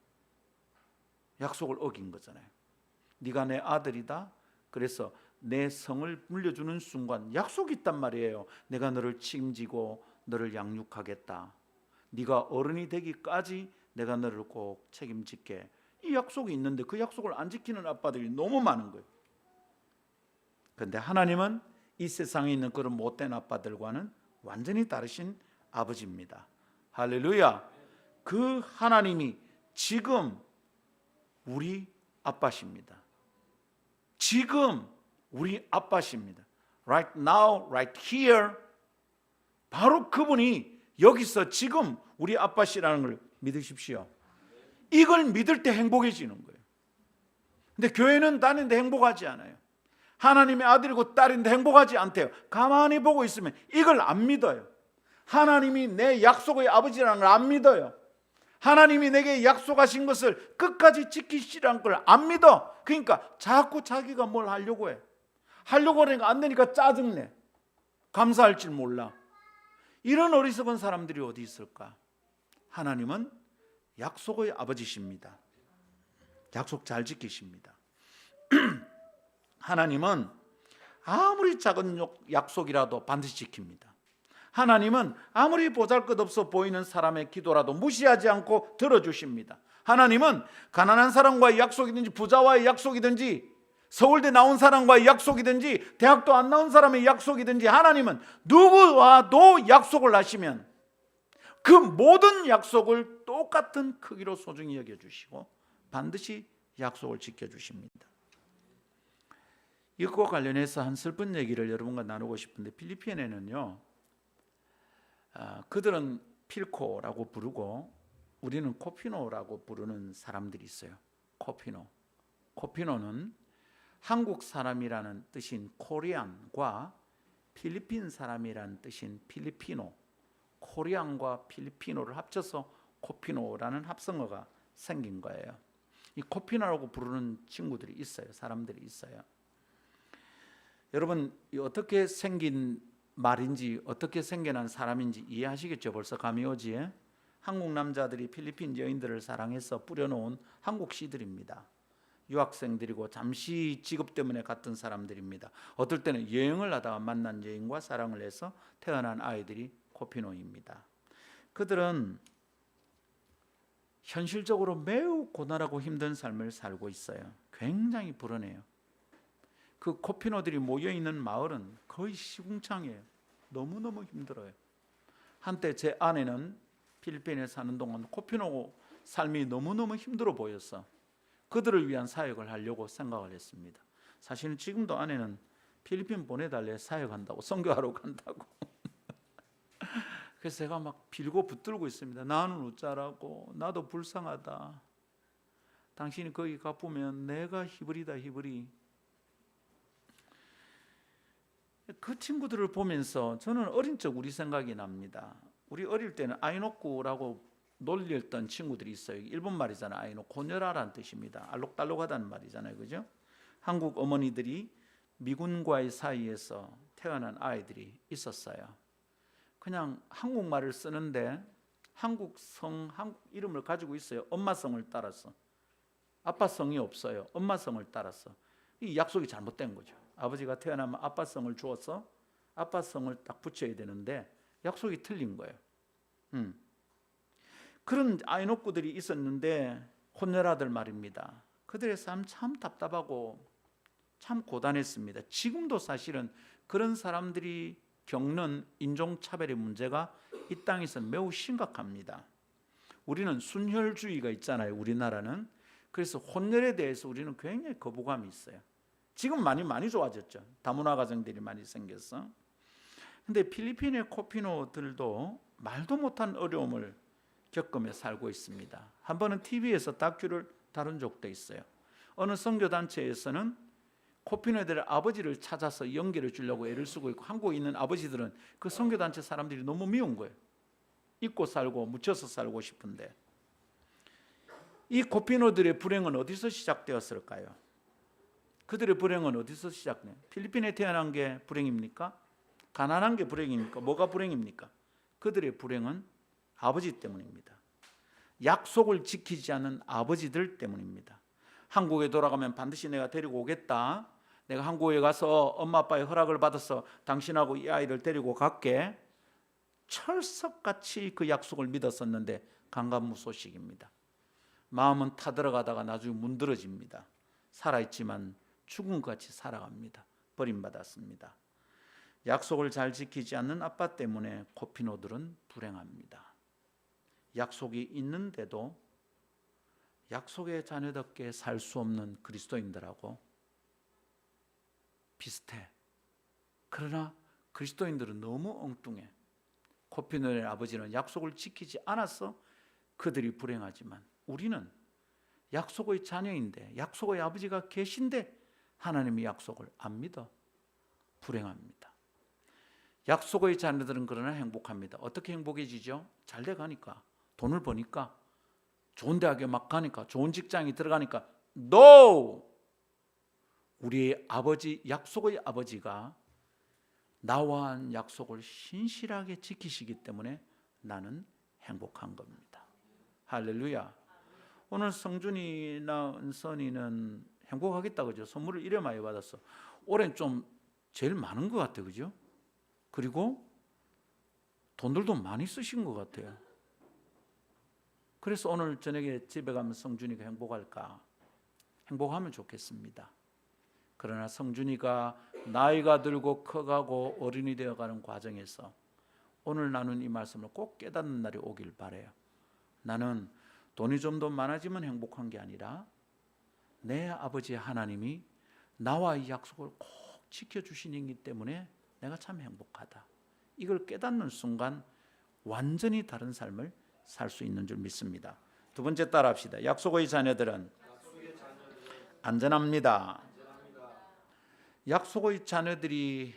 약속을 어긴 거잖아요. 네가 내 아들이다. 그래서 내 성을 물려주는 순간 약속이 있단 말이에요. 내가 너를 책임지고 너를 양육하겠다. 네가 어른이 되기까지 내가 너를 꼭 책임질게. 이 약속이 있는데 그 약속을 안 지키는 아빠들이 너무 많은 거예요. 그런데 하나님은 이 세상에 있는 그런 못된 아빠들과는 완전히 다르신 아버지입니다. 할렐루야. 그 하나님이 지금 우리 아빠십니다. 지금 우리 아빠십니다. Right now, right here. 바로 그분이 여기서 지금 우리 아빠시라는 걸 믿으십시오. 이걸 믿을 때 행복해지는 거예요. 근데 교회는 다니는데 행복하지 않아요. 하나님의 아들이고 딸인데 행복하지 않대요. 가만히 보고 있으면 이걸 안 믿어요. 하나님이 내 약속의 아버지라는 걸 안 믿어요. 하나님이 내게 약속하신 것을 끝까지 지키시라는 걸 안 믿어. 그러니까 자꾸 자기가 뭘 하려고 해. 하려고 하니까 안 되니까 짜증내. 감사할 줄 몰라. 이런 어리석은 사람들이 어디 있을까? 하나님은 약속의 아버지십니다. 약속 잘 지키십니다. 하나님은 아무리 작은 약속이라도 반드시 지킵니다. 하나님은 아무리 보잘것없어 보이는 사람의 기도라도 무시하지 않고 들어주십니다. 하나님은 가난한 사람과의 약속이든지 부자와의 약속이든지 서울대 나온 사람과의 약속이든지 대학도 안 나온 사람의 약속이든지 하나님은 누구와도 약속을 하시면 그 모든 약속을 똑같은 크기로 소중히 여겨주시고 반드시 약속을 지켜주십니다. 이것과 관련해서 한 슬픈 얘기를 여러분과 나누고 싶은데 필리핀에는요 그들은 필코라고 부르고 우리는 코피노라고 부르는 사람들이 있어요. 코피노는 한국 사람이라는 뜻인 코리안과 필리핀 사람이라는 뜻인 필리피노, 코리안과 필리피노를 합쳐서 코피노라는 합성어가 생긴 거예요. 이 코피노라고 부르는 친구들이 있어요. 사람들이 있어요. 여러분 어떻게 생긴 말인지 어떻게 생겨난 사람인지 이해하시겠죠? 벌써 감이 오지? 한국 남자들이 필리핀 여인들을 사랑해서 뿌려놓은 한국 시들입니다. 유학생들이고 잠시 직업 때문에 갔던 사람들입니다. 어떨 때는 여행을 하다가 만난 여인과 사랑을 해서 태어난 아이들이 코피노입니다. 그들은 현실적으로 매우 고단하고 힘든 삶을 살고 있어요. 굉장히 불안해요. 그 코피노들이 모여있는 마을은 거의 시궁창이에요. 너무너무 힘들어요. 한때 제 아내는 필리핀에 사는 동안 코피노 삶이 너무너무 힘들어 보였어. 그들을 위한 사역을 하려고 생각을 했습니다. 사실은 지금도 아내는 필리핀 보내달래 사역한다고 선교하러 간다고 그래서 제가 막 빌고 붙들고 있습니다. 나는 어쩌라고 나도 불쌍하다. 당신이 거기 가보면 내가 히브리다 히브리. 그 친구들을 보면서 저는 어린 적 우리 생각이 납니다. 우리 어릴 때는 아이노쿠라고 놀렸던 친구들이 있어요. 일본 말이잖아요. 아이노 고녀라라는 뜻입니다. 알록달록하다는 말이잖아요. 그죠? 한국 어머니들이 미군과의 사이에서 태어난 아이들이 있었어요. 그냥 한국말을 쓰는데 한국 이름을 가지고 있어요. 엄마 성을 따라서. 아빠 성이 없어요. 엄마 성을 따라서. 이 약속이 잘못된 거죠. 아버지가 태어나면 아빠 성을 주어서 아빠 성을 딱 붙여야 되는데 약속이 틀린 거예요. 그런 아이노쿠들이 있었는데 혼혈아들 말입니다. 그들의 삶 참 답답하고 참 고단했습니다. 지금도 사실은 그런 사람들이 겪는 인종차별의 문제가 이 땅에서 매우 심각합니다. 우리는 순혈주의가 있잖아요. 우리나라는. 그래서 혼혈에 대해서 우리는 굉장히 거부감이 있어요. 지금 많이 좋아졌죠. 다문화 가정들이 많이 생겼어. 근데 필리핀의 코피노들도 말도 못한 어려움을 겪으며 살고 있습니다. 한 번은 TV에서 다큐를 다룬 적도 있어요. 어느 선교단체에서는 코피노들의 아버지를 찾아서 연결해 주려고 애를 쓰고 있고 한국에 있는 아버지들은 그 선교단체 사람들이 너무 미운 거예요. 잊고 살고 묻혀서 살고 싶은데 이 코피노들의 불행은 어디서 시작되었을까요? 그들의 불행은 어디서 시작돼요? 필리핀에 태어난 게 불행입니까? 가난한 게 불행입니까? 뭐가 불행입니까? 그들의 불행은 아버지 때문입니다. 약속을 지키지 않는 아버지들 때문입니다. 한국에 돌아가면 반드시 내가 데리고 오겠다. 내가 한국에 가서 엄마 아빠의 허락을 받아서 당신하고 이 아이를 데리고 갈게. 철석같이 그 약속을 믿었었는데 강간무소식입니다. 마음은 타들어가다가 나중에 문드러집니다. 살아있지만 죽음같이 살아갑니다. 버림받았습니다. 약속을 잘 지키지 않는 아빠 때문에 코피노들은 불행합니다. 약속이 있는데도 약속의 자녀답게 살 수 없는 그리스도인들하고 비슷해. 그러나 그리스도인들은 너무 엉뚱해. 코피노의 아버지는 약속을 지키지 않아서 그들이 불행하지만 우리는 약속의 자녀인데 약속의 아버지가 계신데 하나님의 약속을 안 믿어 불행합니다. 약속의 자녀들은 그러나 행복합니다. 어떻게 행복해지죠? 잘 돼가니까, 돈을 버니까, 좋은 대학에 막 가니까, 좋은 직장에 들어가니까. No! 우리의 아버지, 약속의 아버지가 나와 한 약속을 신실하게 지키시기 때문에 나는 행복한 겁니다. 할렐루야. 오늘 성준이나 은선이는 행복하겠다, 그죠? 선물을 이래 많이 받았어. 올해는 좀 제일 많은 것 같아, 그죠? 그리고 돈들도 많이 쓰신 것 같아요. 그래서 오늘 저녁에 집에 가면 성준이가 행복할까? 행복하면 좋겠습니다. 그러나 성준이가 나이가 들고 커가고 어른이 되어가는 과정에서 오늘 나눈 이 말씀을 꼭 깨닫는 날이 오길 바라요. 나는 돈이 좀 더 많아지면 행복한 게 아니라 내 아버지 하나님이 나와 이 약속을 꼭 지켜주시기 때문에 내가 참 행복하다. 이걸 깨닫는 순간 완전히 다른 삶을 살 수 있는 줄 믿습니다. 두 번째 따라합시다. 약속의 자녀들은 안전합니다. 약속의 자녀들이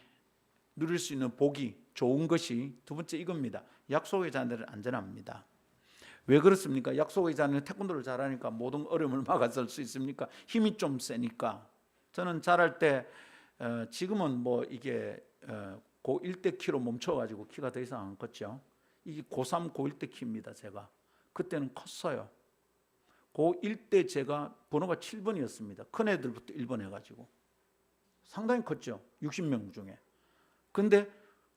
누릴 수 있는 복이, 좋은 것이 두 번째 이겁니다. 약속의 자녀들은 안전합니다. 왜 그렇습니까? 약속의 자녀는 태권도를 잘하니까 모든 어려움을 막아설 수 있습니까? 힘이 좀 세니까. 저는 잘할 때 지금은 뭐 이게 고1 때 키로 멈춰가지고 키가 더 이상 안 컸죠. 이게 고3, 고1 때 키입니다. 제가 그때는 컸어요. 고1 때 제가 번호가 7번이었습니다. 큰 애들부터 1번 해가지고 상당히 컸죠. 60명 중에. 근데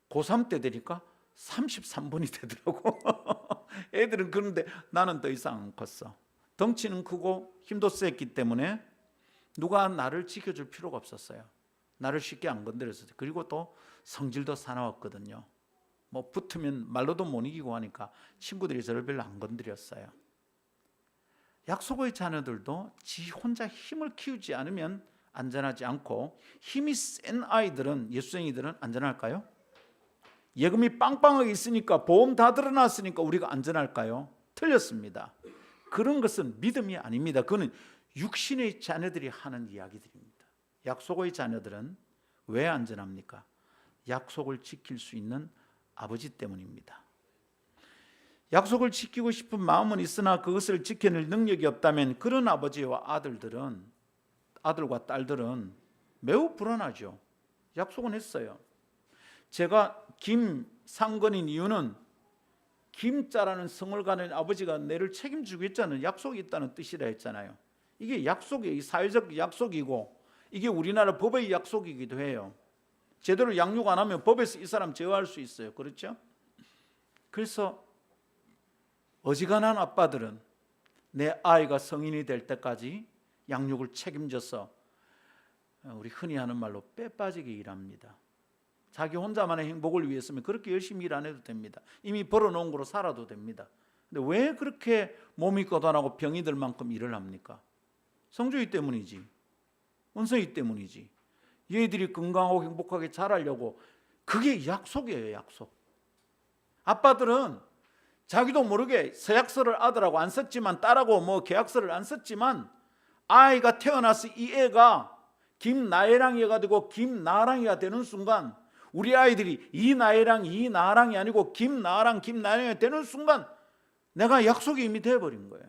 고3 때 되니까 33번이 되더라고. 애들은 그런데 나는 더 이상 안 컸어. 덩치는 크고 힘도 셌기 때문에 누가 나를 지켜줄 필요가 없었어요. 나를 쉽게 안 건드렸어요. 그리고 또 성질도 사나웠거든요. 뭐 붙으면 말로도 못 이기고 하니까 친구들이 저를 별로 안 건드렸어요. 약속의 자녀들도 지 혼자 힘을 키우지 않으면 안전하지 않고, 힘이 센 아이들은, 예수생이들은 안전할까요? 예금이 빵빵하게 있으니까, 보험 다 드러났으니까 우리가 안전할까요? 틀렸습니다. 그런 것은 믿음이 아닙니다. 그거는 육신의 자녀들이 하는 이야기들입니다. 약속의 자녀들은 왜 안전합니까? 약속을 지킬 수 있는 아버지 때문입니다. 약속을 지키고 싶은 마음은 있으나 그것을 지켜낼 능력이 없다면 그런 아버지와 아들과 딸들은 매우 불안하죠. 약속은 했어요. 제가 김상건인 이유는 김자라는 성을 가는 아버지가 내를 책임지고 있잖아요. 약속이 있다는 뜻이라 했잖아요. 이게 약속이 사회적 약속이고 이게 우리나라 법의 약속이기도 해요. 제대로 양육 안 하면 법에서 이 사람 제어할 수 있어요. 그렇죠? 그래서 어지간한 아빠들은 내 아이가 성인이 될 때까지 양육을 책임져서 우리 흔히 하는 말로 빼 빠지게 일합니다. 자기 혼자만의 행복을 위해서면 그렇게 열심히 일 안 해도 됩니다. 이미 벌어놓은 거로 살아도 됩니다. 근데 왜 그렇게 몸이 고단하고 병이 들 만큼 일을 합니까? 성주이 때문이지, 은성이 때문이지. 얘들이 건강하고 행복하게 자라려고. 그게 약속이에요. 약속. 아빠들은 자기도 모르게 서약서를 아들하고 안 썼지만, 딸하고 뭐 계약서를 안 썼지만, 아이가 태어나서 이 애가 김나혜랑이가 되고 김나랑이가 되는 순간, 우리 아이들이 이나혜랑이 아니고 김나랑이가 되는 순간 내가 약속이 이미 되어버린 거예요.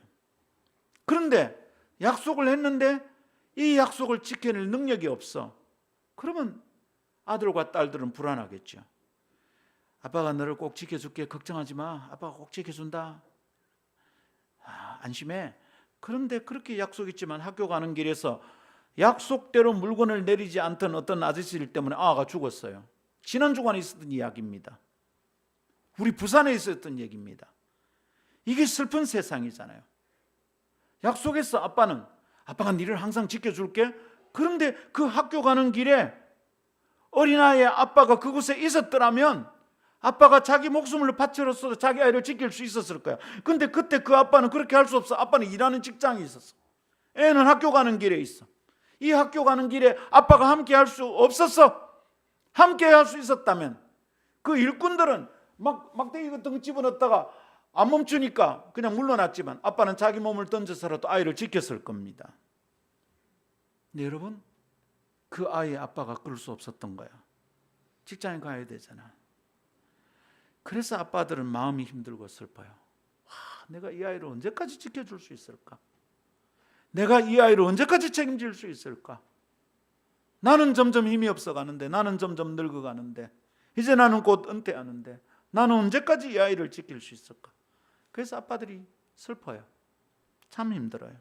그런데 약속을 했는데 이 약속을 지켜낼 능력이 없어. 그러면 아들과 딸들은 불안하겠죠. 아빠가 너를 꼭 지켜줄게, 걱정하지 마, 아빠가 꼭 지켜준다, 안심해. 그런데 그렇게 약속했지만 학교 가는 길에서 약속대로 물건을 내리지 않던 어떤 아저씨들 때문에 아가 죽었어요. 지난 주간에 있었던 이야기입니다. 우리 부산에 있었던 얘기입니다. 이게 슬픈 세상이잖아요. 약속했어. 아빠가 니를 항상 지켜줄게. 그런데 그 학교 가는 길에 어린아이의 아빠가 그곳에 있었더라면 아빠가 자기 목숨을 바쳐서도 자기 아이를 지킬 수 있었을 거야. 근데 그때 그 아빠는 그렇게 할 수 없어. 아빠는 일하는 직장이 있었어. 애는 학교 가는 길에 있어. 이 학교 가는 길에 아빠가 함께 할 수 없었어. 함께 할 수 있었다면 그 일꾼들은 막대기 같은 거 집어넣다가 안 멈추니까 그냥 물러났지만 아빠는 자기 몸을 던져서라도 아이를 지켰을 겁니다. 근데 여러분, 그 아이의 아빠가 그럴 수 없었던 거야. 직장에 가야 되잖아. 그래서 아빠들은 마음이 힘들고 슬퍼요. 내가 이 아이를 언제까지 지켜줄 수 있을까? 내가 이 아이를 언제까지 책임질 수 있을까? 나는 점점 힘이 없어가는데, 나는 점점 늙어가는데, 이제 나는 곧 은퇴하는데 나는 언제까지 이 아이를 지킬 수 있을까? 그래서 아빠들이 슬퍼요. 참 힘들어요.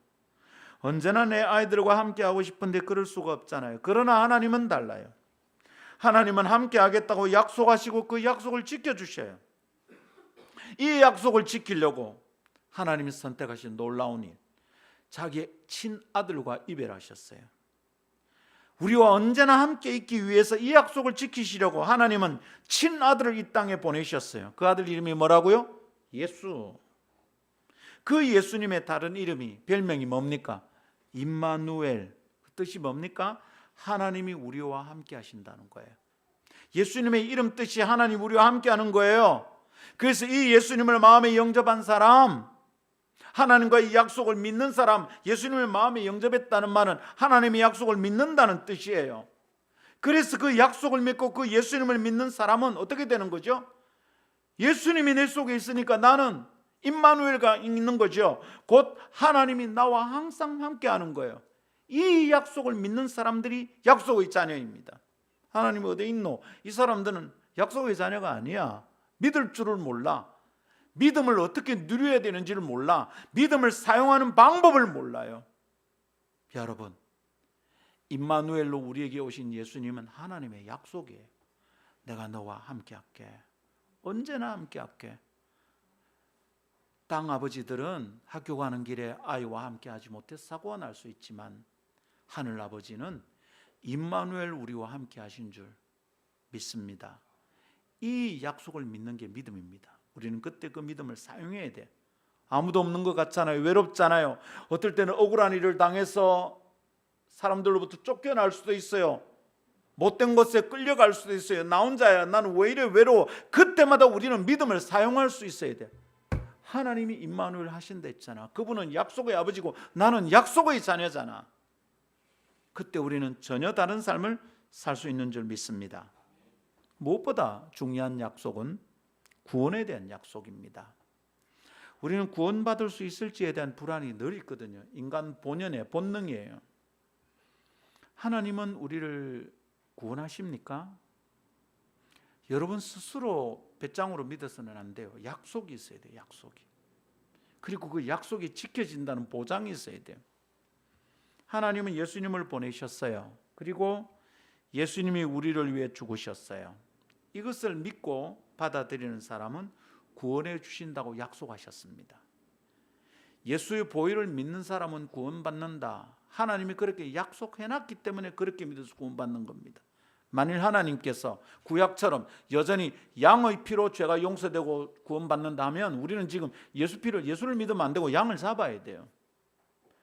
언제나 내 아이들과 함께 하고 싶은데 그럴 수가 없잖아요. 그러나 하나님은 달라요. 하나님은 함께 하겠다고 약속하시고 그 약속을 지켜주셔요. 이 약속을 지키려고 하나님이 선택하신 놀라운 일, 자기의 친아들과 이별하셨어요. 우리와 언제나 함께 있기 위해서 이 약속을 지키시려고 하나님은 친아들을 이 땅에 보내셨어요. 그 아들 이름이 뭐라고요? 예수. 그 예수님의 다른 이름이, 별명이 뭡니까? 임마누엘. 그 뜻이 뭡니까? 하나님이 우리와 함께 하신다는 거예요. 예수님의 이름 뜻이 하나님 우리와 함께 하는 거예요. 그래서 이 예수님을 마음에 영접한 사람, 하나님과의 약속을 믿는 사람, 예수님을 마음에 영접했다는 말은 하나님의 약속을 믿는다는 뜻이에요. 그래서 그 약속을 믿고 그 예수님을 믿는 사람은 어떻게 되는 거죠? 예수님이 내 속에 있으니까 나는 임마누엘가 있는 거죠. 곧 하나님이 나와 항상 함께 하는 거예요. 이 약속을 믿는 사람들이 약속의 자녀입니다. 하나님 어디 있노? 이 사람들은 약속의 자녀가 아니야. 믿을 줄을 몰라. 믿음을 어떻게 누려야 되는지를 몰라. 믿음을 사용하는 방법을 몰라요. 여러분, 임마누엘로 우리에게 오신 예수님은 하나님의 약속이에요. 내가 너와 함께 할게. 언제나 함께 할게. 땅 아버지들은 학교 가는 길에 아이와 함께 하지 못해서 사고가 날 수 있지만 하늘 아버지는 임마누엘 우리와 함께 하신 줄 믿습니다. 이 약속을 믿는 게 믿음입니다. 우리는 그때 그 믿음을 사용해야 돼. 아무도 없는 것 같잖아요. 외롭잖아요. 어떨 때는 억울한 일을 당해서 사람들로부터 쫓겨날 수도 있어요. 못된 것에 끌려갈 수도 있어요. 나 혼자야. 나는 왜 이래 외로워. 그때마다 우리는 믿음을 사용할 수 있어야 돼. 하나님이 임마누엘 하신다 했잖아. 그분은 약속의 아버지고 나는 약속의 자녀잖아. 그때 우리는 전혀 다른 삶을 살 수 있는 줄 믿습니다. 무엇보다 중요한 약속은 구원에 대한 약속입니다. 우리는 구원받을 수 있을지에 대한 불안이 늘 있거든요. 인간 본연의 본능이에요. 하나님은 우리를 구원하십니까? 여러분 스스로 배짱으로 믿어서는 안 돼요. 약속이 있어야 돼요. 약속이. 그리고 그 약속이 지켜진다는 보장이 있어야 돼요. 하나님은 예수님을 보내셨어요. 그리고 예수님이 우리를 위해 죽으셨어요. 이것을 믿고 받아들이는 사람은 구원해 주신다고 약속하셨습니다. 예수의 보혈을 믿는 사람은 구원받는다. 하나님이 그렇게 약속해놨기 때문에 그렇게 믿어서 구원받는 겁니다. 만일 하나님께서 구약처럼 여전히 양의 피로 죄가 용서되고 구원받는다 하면 우리는 지금 예수를 믿으면 안 되고 양을 잡아야 돼요.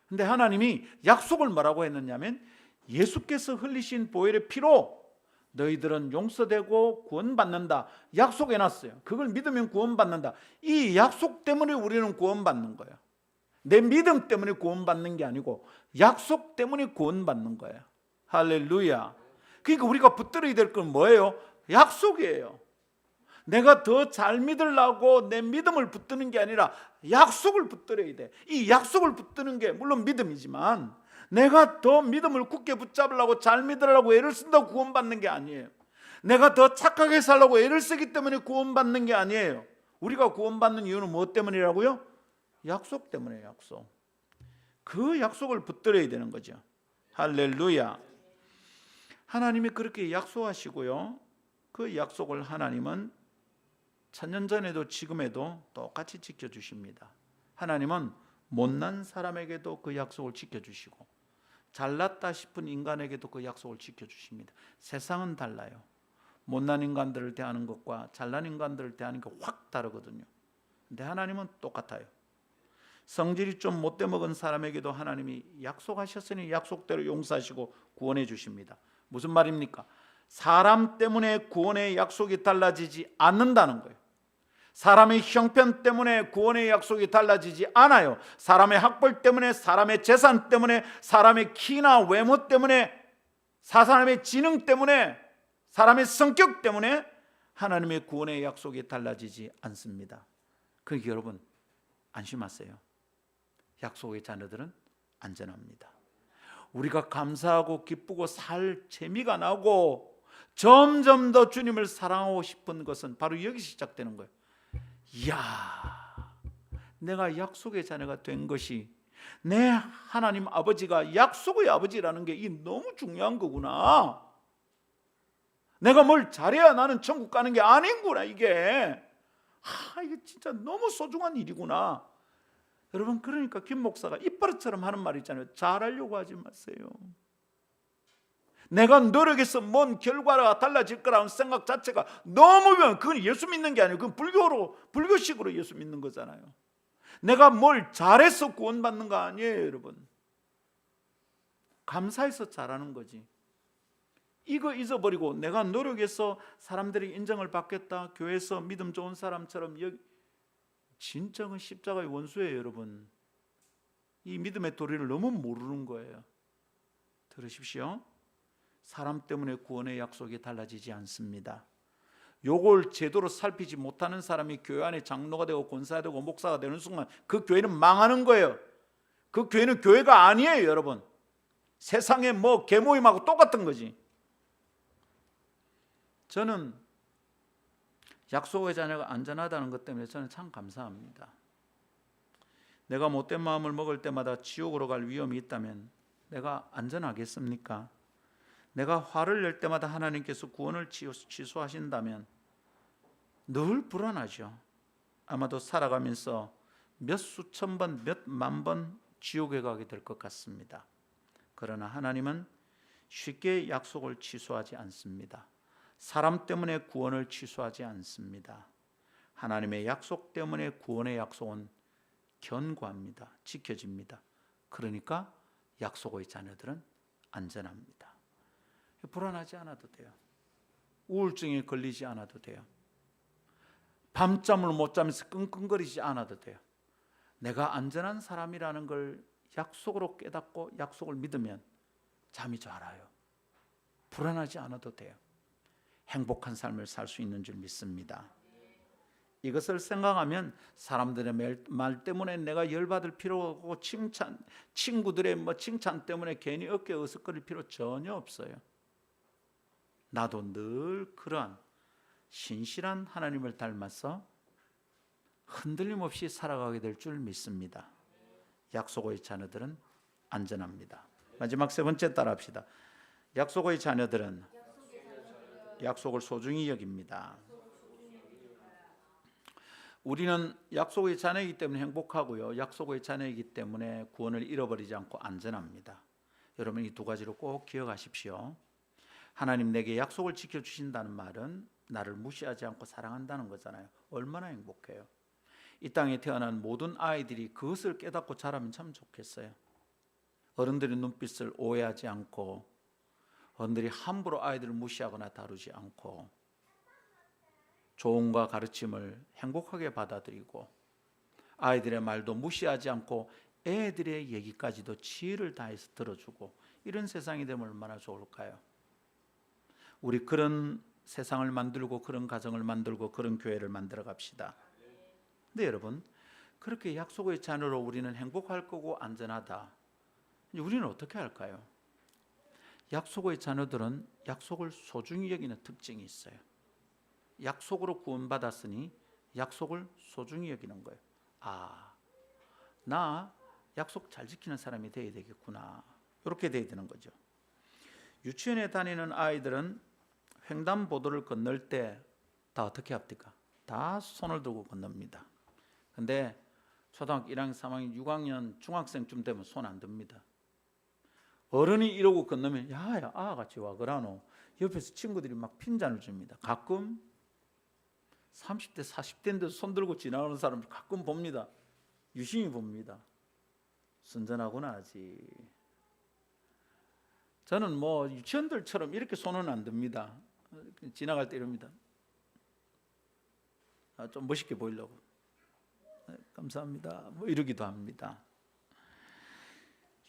근데 하나님이 약속을 뭐라고 했느냐면 예수께서 흘리신 보혈의 피로 너희들은 용서되고 구원받는다. 약속해놨어요. 그걸 믿으면 구원받는다. 이 약속 때문에 우리는 구원받는 거예요. 내 믿음 때문에 구원받는 게 아니고 약속 때문에 구원받는 거예요. 할렐루야. 그러니까 우리가 붙들어야 될 건 뭐예요? 약속이에요. 내가 더 잘 믿으려고 내 믿음을 붙드는 게 아니라 약속을 붙들어야 돼. 이 약속을 붙드는 게 물론 믿음이지만 내가 더 믿음을 굳게 붙잡으려고 잘 믿으려고 애를 쓴다고 구원받는 게 아니에요. 내가 더 착하게 살려고 애를 쓰기 때문에 구원받는 게 아니에요. 우리가 구원받는 이유는 무엇 때문이라고요? 약속 때문에 약속. 그 약속을 붙들어야 되는 거죠. 할렐루야. 하나님이 그렇게 약속하시고요. 그 약속을 하나님은 천년 전에도 지금에도 똑같이 지켜주십니다. 하나님은 못난 사람에게도 그 약속을 지켜주시고 잘났다 싶은 인간에게도 그 약속을 지켜주십니다. 세상은 달라요. 못난 인간들을 대하는 것과 잘난 인간들을 대하는 게 확 다르거든요. 근데 하나님은 똑같아요. 성질이 좀 못돼 먹은 사람에게도 하나님이 약속하셨으니 약속대로 용서하시고 구원해 주십니다. 무슨 말입니까? 사람 때문에 구원의 약속이 달라지지 않는다는 거예요. 사람의 형편 때문에 구원의 약속이 달라지지 않아요. 사람의 학벌 때문에, 사람의 재산 때문에, 사람의 키나 외모 때문에, 사람의 지능 때문에, 사람의 성격 때문에 하나님의 구원의 약속이 달라지지 않습니다. 그러니까 여러분 안심하세요. 약속의 자녀들은 안전합니다. 우리가 감사하고 기쁘고 살 재미가 나고 점점 더 주님을 사랑하고 싶은 것은 바로 여기서 시작되는 거예요. 이야, 내가 약속의 자녀가 된 것이 내 하나님 아버지가 약속의 아버지라는 게 너무 중요한 거구나. 내가 뭘 잘해야 나는 천국 가는 게 아닌구나. 이게 진짜 너무 소중한 일이구나. 여러분, 그러니까 김 목사가 입버릇처럼 하는 말 있잖아요. 잘하려고 하지 마세요. 내가 노력해서 뭔 결과가 달라질 거라는 생각 자체가 너무 그건 예수 믿는 게 아니에요. 그건 불교식으로 예수 믿는 거잖아요. 내가 뭘 잘해서 구원받는 거 아니에요, 여러분. 감사해서 잘하는 거지. 이거 잊어버리고 내가 노력해서 사람들이 인정을 받겠다, 교회에서 믿음 좋은 사람처럼 진정은 십자가의 원수예요, 여러분. 이 믿음의 도리를 너무 모르는 거예요. 들으십시오. 사람 때문에 구원의 약속이 달라지지 않습니다. 요걸 제대로 살피지 못하는 사람이 교회 안에 장로가 되고 권사가 되고 목사가 되는 순간 그 교회는 망하는 거예요. 그 교회는 교회가 아니에요, 여러분. 세상에 개모임하고 똑같은 거지. 저는 약속의 자녀가 안전하다는 것 때문에 저는 참 감사합니다. 내가 못된 마음을 먹을 때마다 지옥으로 갈 위험이 있다면 내가 안전하겠습니까? 내가 화를 낼 때마다 하나님께서 구원을 취소하신다면 늘 불안하죠. 아마도 살아가면서 몇 수천 번, 몇 만 번 지옥에 가게 될 것 같습니다. 그러나 하나님은 쉽게 약속을 취소하지 않습니다. 사람 때문에 구원을 취소하지 않습니다. 하나님의 약속 때문에 구원의 약속은 견고합니다. 지켜집니다. 그러니까 약속의 자녀들은 안전합니다. 불안하지 않아도 돼요. 우울증에 걸리지 않아도 돼요. 밤잠을 못 자면서 끙끙거리지 않아도 돼요. 내가 안전한 사람이라는 걸 약속으로 깨닫고 약속을 믿으면 잠이 잘 와요. 불안하지 않아도 돼요. 행복한 삶을 살 수 있는 줄 믿습니다. 이것을 생각하면 사람들의 말 때문에 내가 열받을 필요 없고 친구들의 칭찬 때문에 괜히 어깨 으쓱거릴 필요 전혀 없어요. 나도 늘 그러한 신실한 하나님을 닮아서 흔들림 없이 살아가게 될 줄 믿습니다. 약속의 자녀들은 안전합니다. 마지막 세 번째 따라합시다. 약속의 자녀들은 약속을 소중히 여깁니다. 우리는 약속의 자녀이기 때문에 행복하고요, 약속의 자녀이기 때문에 구원을 잃어버리지 않고 안전합니다. 여러분, 이 두 가지로 꼭 기억하십시오. 하나님 내게 약속을 지켜주신다는 말은 나를 무시하지 않고 사랑한다는 거잖아요. 얼마나 행복해요. 이 땅에 태어난 모든 아이들이 그것을 깨닫고 자라면 참 좋겠어요. 어른들의 눈빛을 오해하지 않고, 어른들이 함부로 아이들을 무시하거나 다루지 않고, 조언과 가르침을 행복하게 받아들이고, 아이들의 말도 무시하지 않고 애들의 얘기까지도 지혜를 다해서 들어주고, 이런 세상이 되면 얼마나 좋을까요? 우리 그런 세상을 만들고 그런 가정을 만들고 그런 교회를 만들어 갑시다. 근데 여러분, 그렇게 약속의 자녀로 우리는 행복할 거고 안전하다. 우리는 어떻게 할까요? 약속의 자녀들은 약속을 소중히 여기는 특징이 있어요. 약속으로 구원받았으니 약속을 소중히 여기는 거예요. 나 약속 잘 지키는 사람이 되어야 되겠구나. 이렇게 되어야 되는 거죠. 유치원에 다니는 아이들은 횡단보도를 건널 때 다 어떻게 합니까? 다 손을 들고 건넙니다. 근데 초등학교 1학년, 3학년, 6학년, 중학생쯤 되면 손 안 듭니다. 어른이 이러고 건너면 야야 아같이 와 그러노. 옆에서 친구들이 막 핀잔을 줍니다. 가끔 30대 40대인데도 손 들고 지나가는 사람을 가끔 봅니다. 유심히 봅니다. 순전하구나 아직. 저는 뭐 유치원들처럼 이렇게 손은 안 듭니다. 지나갈 때 이럽니다. 좀 멋있게 보이려고. 감사합니다. 뭐 이러기도 합니다.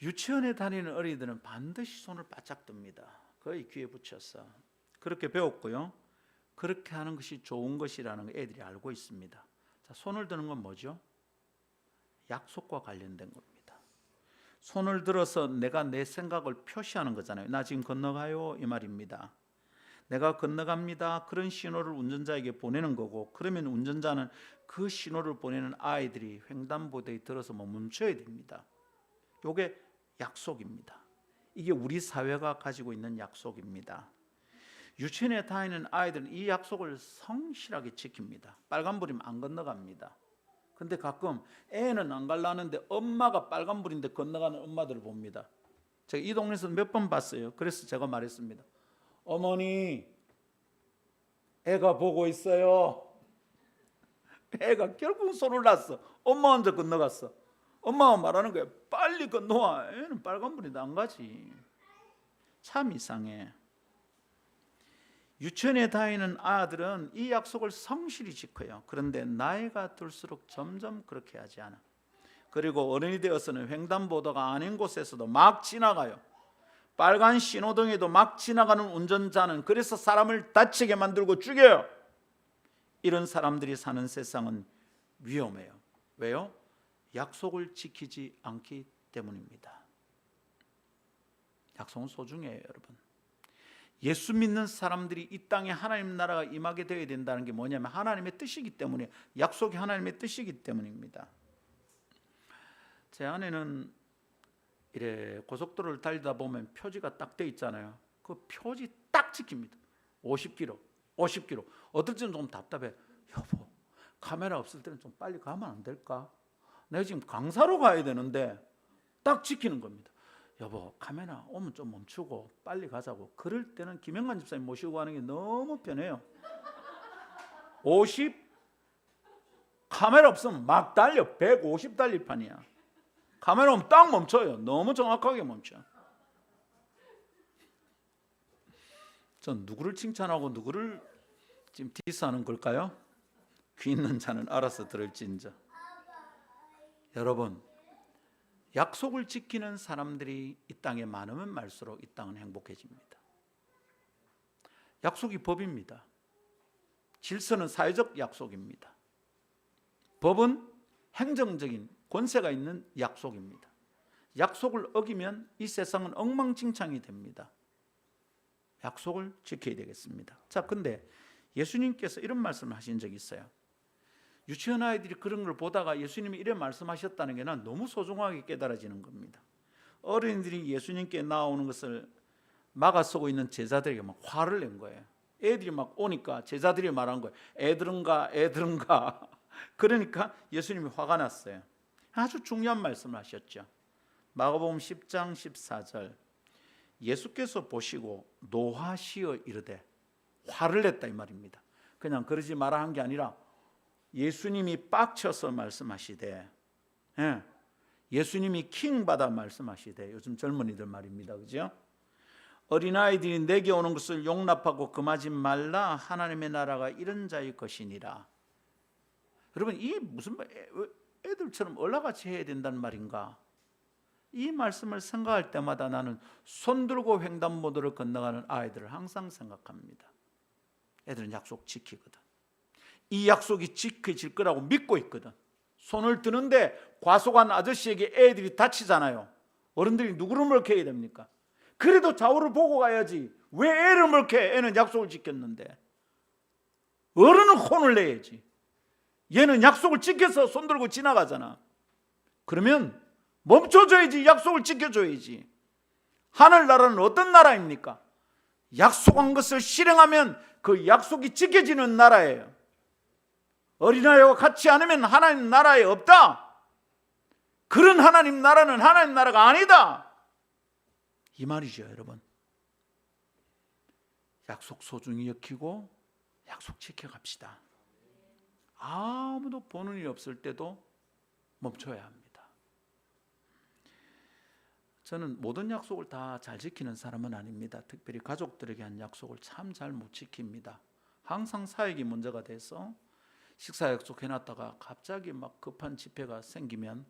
유치원에 다니는 어린이들은 반드시 손을 바짝 듭니다. 거의 귀에 붙여서. 그렇게 배웠고요. 그렇게 하는 것이 좋은 것이라는 걸 애들이 알고 있습니다. 자, 손을 드는 건 뭐죠? 약속과 관련된 겁니다. 손을 들어서 내가 내 생각을 표시하는 거잖아요. 나 지금 건너가요 이 말입니다. 내가 건너갑니다. 그런 신호를 운전자에게 보내는 거고, 그러면 운전자는 그 신호를 보내는 아이들이 횡단보도에 들어서 멈춰야 됩니다. 이게 약속입니다. 이게 우리 사회가 가지고 있는 약속입니다. 유치원에 다니는 아이들은 이 약속을 성실하게 지킵니다. 빨간불이면 안 건너갑니다. 근데 가끔 애는 안 갈라는데 엄마가 빨간불인데 건너가는 엄마들을 봅니다. 제가 이 동네에서 몇 번 봤어요. 그래서 제가 말했습니다. 어머니, 애가 보고 있어요. 애가 결국 손을 놨어. 엄마 혼자 건너갔어. 엄마가 말하는 거야. 빨리 건너와. 애는 빨간불인데 안 가지. 참 이상해. 유치원에 다니는 아들은 이 약속을 성실히 지켜요. 그런데 나이가 들수록 점점 그렇게 하지 않아. 그리고 어른이 되어서는 횡단보도가 아닌 곳에서도 막 지나가요. 빨간 신호등에도 막 지나가는 운전자는 그래서 사람을 다치게 만들고 죽여요. 이런 사람들이 사는 세상은 위험해요. 왜요? 약속을 지키지 않기 때문입니다. 약속은 소중해요, 여러분. 예수 믿는 사람들이 이 땅에 하나님 나라가 임하게 되어야 된다는 게 뭐냐면 하나님의 뜻이기 때문에, 약속이 하나님의 뜻이기 때문입니다. 제 아내는 이래 고속도로를 달리다 보면 표지가 딱 돼 있잖아요. 그 표지 딱 지킵니다. 50km, 50km. 어떨 때는 좀 답답해. 여보, 카메라 없을 때는 좀 빨리 가면 안 될까? 내가 지금 강사로 가야 되는데 딱 지키는 겁니다. 여보, 카메라 오면 좀 멈추고 빨리 가자고. 그럴 때는 김영만 집사님 모시고 가는 게 너무 편해요. 50, 카메라 없으면 막 달려. 150 달릴 판이야. 카메라 오면 딱 멈춰요. 너무 정확하게 멈춰. 전 누구를 칭찬하고 누구를 지금 디스하는 걸까요? 귀 있는 자는 알아서 들을지인저. 여러분, 약속을 지키는 사람들이 이 땅에 많으면 많을수록 이 땅은 행복해집니다. 약속이 법입니다. 질서는 사회적 약속입니다. 법은 행정적인 권세가 있는 약속입니다. 약속을 어기면 이 세상은 엉망진창이 됩니다. 약속을 지켜야 되겠습니다. 자, 근데 예수님께서 이런 말씀을 하신 적이 있어요. 유치원 아이들이 그런 걸 보다가 예수님이 이런 말씀하셨다는 게 난 너무 소중하게 깨달아지는 겁니다. 어린이들이 예수님께 나오는 것을 막아서고 있는 제자들에게 막 화를 낸 거예요. 애들이 막 오니까 제자들이 말한 거예요. 애들은 가. 그러니까 예수님이 화가 났어요. 아주 중요한 말씀을 하셨죠. 마가복음 10장 14절. 예수께서 보시고 노하시어 이르되, 화를 냈다 이 말입니다. 그냥 그러지 마라 한 게 아니라 예수님이 빡쳐서 말씀하시되, 예수님이 킹받아 말씀하시되, 요즘 젊은이들 말입니다. 그죠? 어린아이들이 내게 오는 것을 용납하고 금하지 말라. 하나님의 나라가 이런 자의 것이니라. 여러분, 이 무슨 애들처럼 얼라같이 해야 된다는 말인가? 이 말씀을 생각할 때마다 나는 손 들고 횡단보도를 건너가는 아이들을 항상 생각합니다. 애들은 약속 지키거든. 이 약속이 지켜질 거라고 믿고 있거든. 손을 드는데 과속한 아저씨에게 애들이 다치잖아요. 어른들이 누구를 멀게 됩니까? 그래도 좌우를 보고 가야지. 왜 애를 멀게? 애는 약속을 지켰는데. 어른은 혼을 내야지. 얘는 약속을 지켜서 손 들고 지나가잖아. 그러면 멈춰줘야지. 약속을 지켜줘야지. 하늘나라는 어떤 나라입니까? 약속한 것을 실행하면 그 약속이 지켜지는 나라예요. 어린아이와 같이 않으면 하나님 나라에 없다. 그런 하나님 나라는 하나님 나라가 아니다. 이 말이죠, 여러분. 약속 소중히 여기고 약속 지켜갑시다. 아무도 보는 일 없을 때도 멈춰야 합니다. 저는 모든 약속을 다 잘 지키는 사람은 아닙니다. 특별히 가족들에게 한 약속을 참 잘 못 지킵니다. 항상 사역이 문제가 돼서 식사 약속해놨다가 갑자기 막 급한 집회가 생기면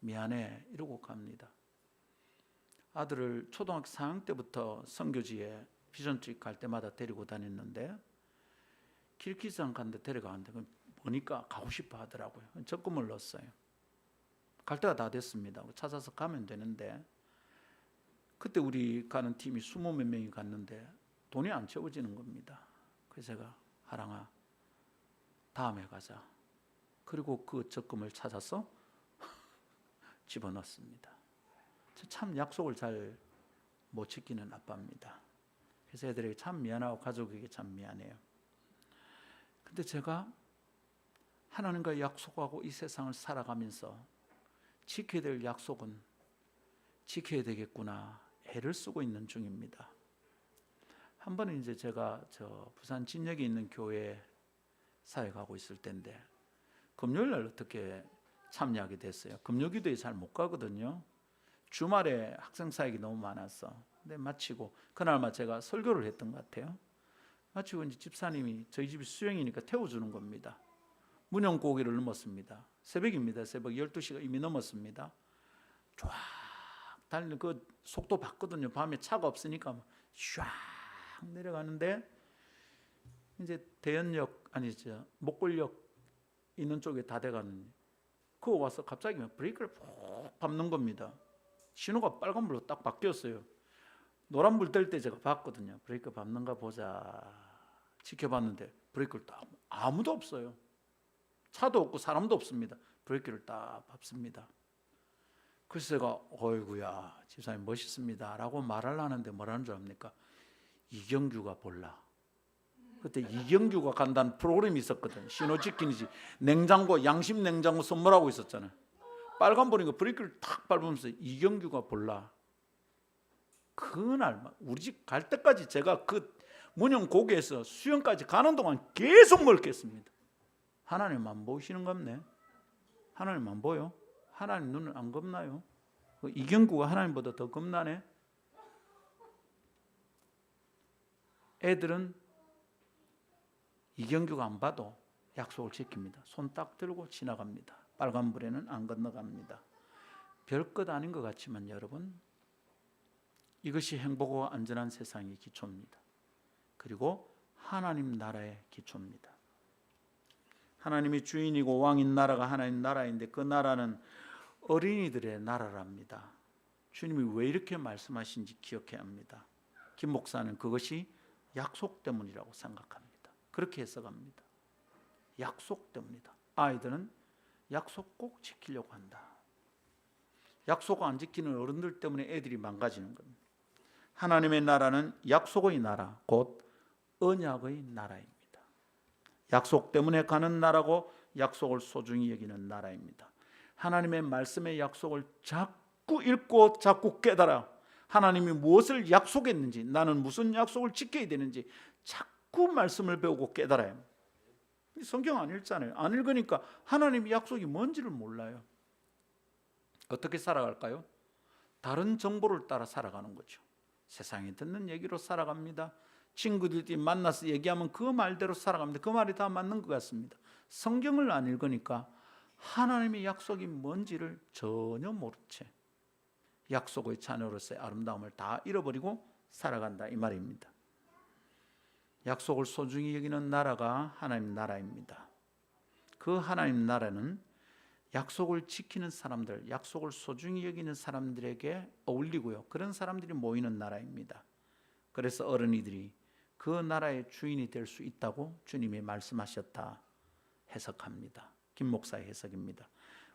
미안해 이러고 갑니다. 아들을 초등학교 4학년 때부터 선교지에 비전주의 갈 때마다 데리고 다녔는데 키르기스탄 갔는데 데려가는데 보니까 가고 싶어 하더라고요. 적금을 넣었어요. 갈 때가 다 됐습니다. 찾아서 가면 되는데 그때 우리 가는 팀이 20몇 명이 갔는데 돈이 안 채워지는 겁니다. 그래서 제가 하랑아 다음에 가자. 그리고 그 적금을 찾아서 집어넣습니다. 참 약속을 잘 못 지키는 아빠입니다. 그래서 애들에게 참 미안하고 가족에게 참 미안해요. 근데 제가 하나님과 약속하고 이 세상을 살아가면서 지켜야 될 약속은 지켜야 되겠구나 애를 쓰고 있는 중입니다. 한 번은 이제 제가 부산 진역에 있는 교회 사역하고 있을 때인데 금요일 날 어떻게 참여하게 됐어요. 금요기도에 잘 못 가거든요. 주말에 학생 사역이 너무 많아서. 근데 마치고 그날만 제가 설교를 했던 것 같아요. 마치고 이제 집사님이 저희 집이 수영이니까 태워주는 겁니다. 문영고개를 넘었습니다. 새벽입니다. 새벽 12시가 이미 넘었습니다. 쫙 달리는 그 속도 봤거든요. 밤에 차가 없으니까 쫙 내려가는데 이제 대연역 목골역 있는 쪽에 다 돼가는 그거 와서 갑자기 브레이크를 푹 밟는 겁니다. 신호가 빨간불로 딱 바뀌었어요. 노란불 뜰 때 제가 봤거든요. 브레이크 밟는가 보자 지켜봤는데 브레이크를 딱 아무도 없어요. 차도 없고 사람도 없습니다. 브레이크를 딱 밟습니다. 그래서 제가 어이구야 집사님 멋있습니다 라고 말을 하는데 뭐라는 줄 압니까? 이경규가 볼라. 그때 이경규가 간다는 프로그램이 있었거든. 신호 지키는지 냉장고 양심 냉장고 선물하고 있었잖아요. 빨간불이니까 브레이크를 탁 밟으면서 이경규가 볼라. 그날 우리 집 갈 때까지 제가 그 문영 고개에서 수영까지 가는 동안 계속 멀겠습니다. 하나님 안 보시는 겁네. 하나님 안 보여? 하나님 눈은 안 겁나요? 이경구가 하나님보다 더 겁나네. 애들은 이경규가 안 봐도 약속을 지킵니다. 손 딱 들고 지나갑니다. 빨간불에는 안 건너갑니다. 별것 아닌 것 같지만 여러분 이것이 행복하고 안전한 세상의 기초입니다. 그리고 하나님 나라의 기초입니다. 하나님이 주인이고 왕인 나라가 하나님 나라인데 그 나라는 어린이들의 나라랍니다. 주님이 왜 이렇게 말씀하신지 기억해야 합니다. 김 목사는 그것이 약속 때문이라고 생각합니다. 그렇게 해석합니다. 약속 때문이다. 아이들은 약속 꼭 지키려고 한다. 약속 안 지키는 어른들 때문에 애들이 망가지는 겁니다. 하나님의 나라는 약속의 나라, 곧 언약의 나라입니다. 약속 때문에 가는 나라고 약속을 소중히 여기는 나라입니다. 하나님의 말씀의 약속을 자꾸 읽고 자꾸 깨달아 하나님이 무엇을 약속했는지 나는 무슨 약속을 지켜야 되는지 자꾸 말씀을 배우고 깨달아야 합니다. 성경 안 읽잖아요. 안 읽으니까 하나님의 약속이 뭔지를 몰라요. 어떻게 살아갈까요? 다른 정보를 따라 살아가는 거죠. 세상에 듣는 얘기로 살아갑니다. 친구들끼리 만나서 얘기하면 그 말대로 살아갑니다. 그 말이 다 맞는 것 같습니다. 성경을 안 읽으니까 하나님의 약속이 뭔지를 전혀 모른 채 약속의 자녀로서의 아름다움을 다 잃어버리고 살아간다 이 말입니다. 약속을 소중히 여기는 나라가 하나님 나라입니다. 그 하나님 나라는 약속을 지키는 사람들, 약속을 소중히 여기는 사람들에게 어울리고요. 그런 사람들이 모이는 나라입니다. 그래서 어른이들이 그 나라의 주인이 될 수 있다고 주님이 말씀하셨다 해석합니다. 김 목사의 해석입니다.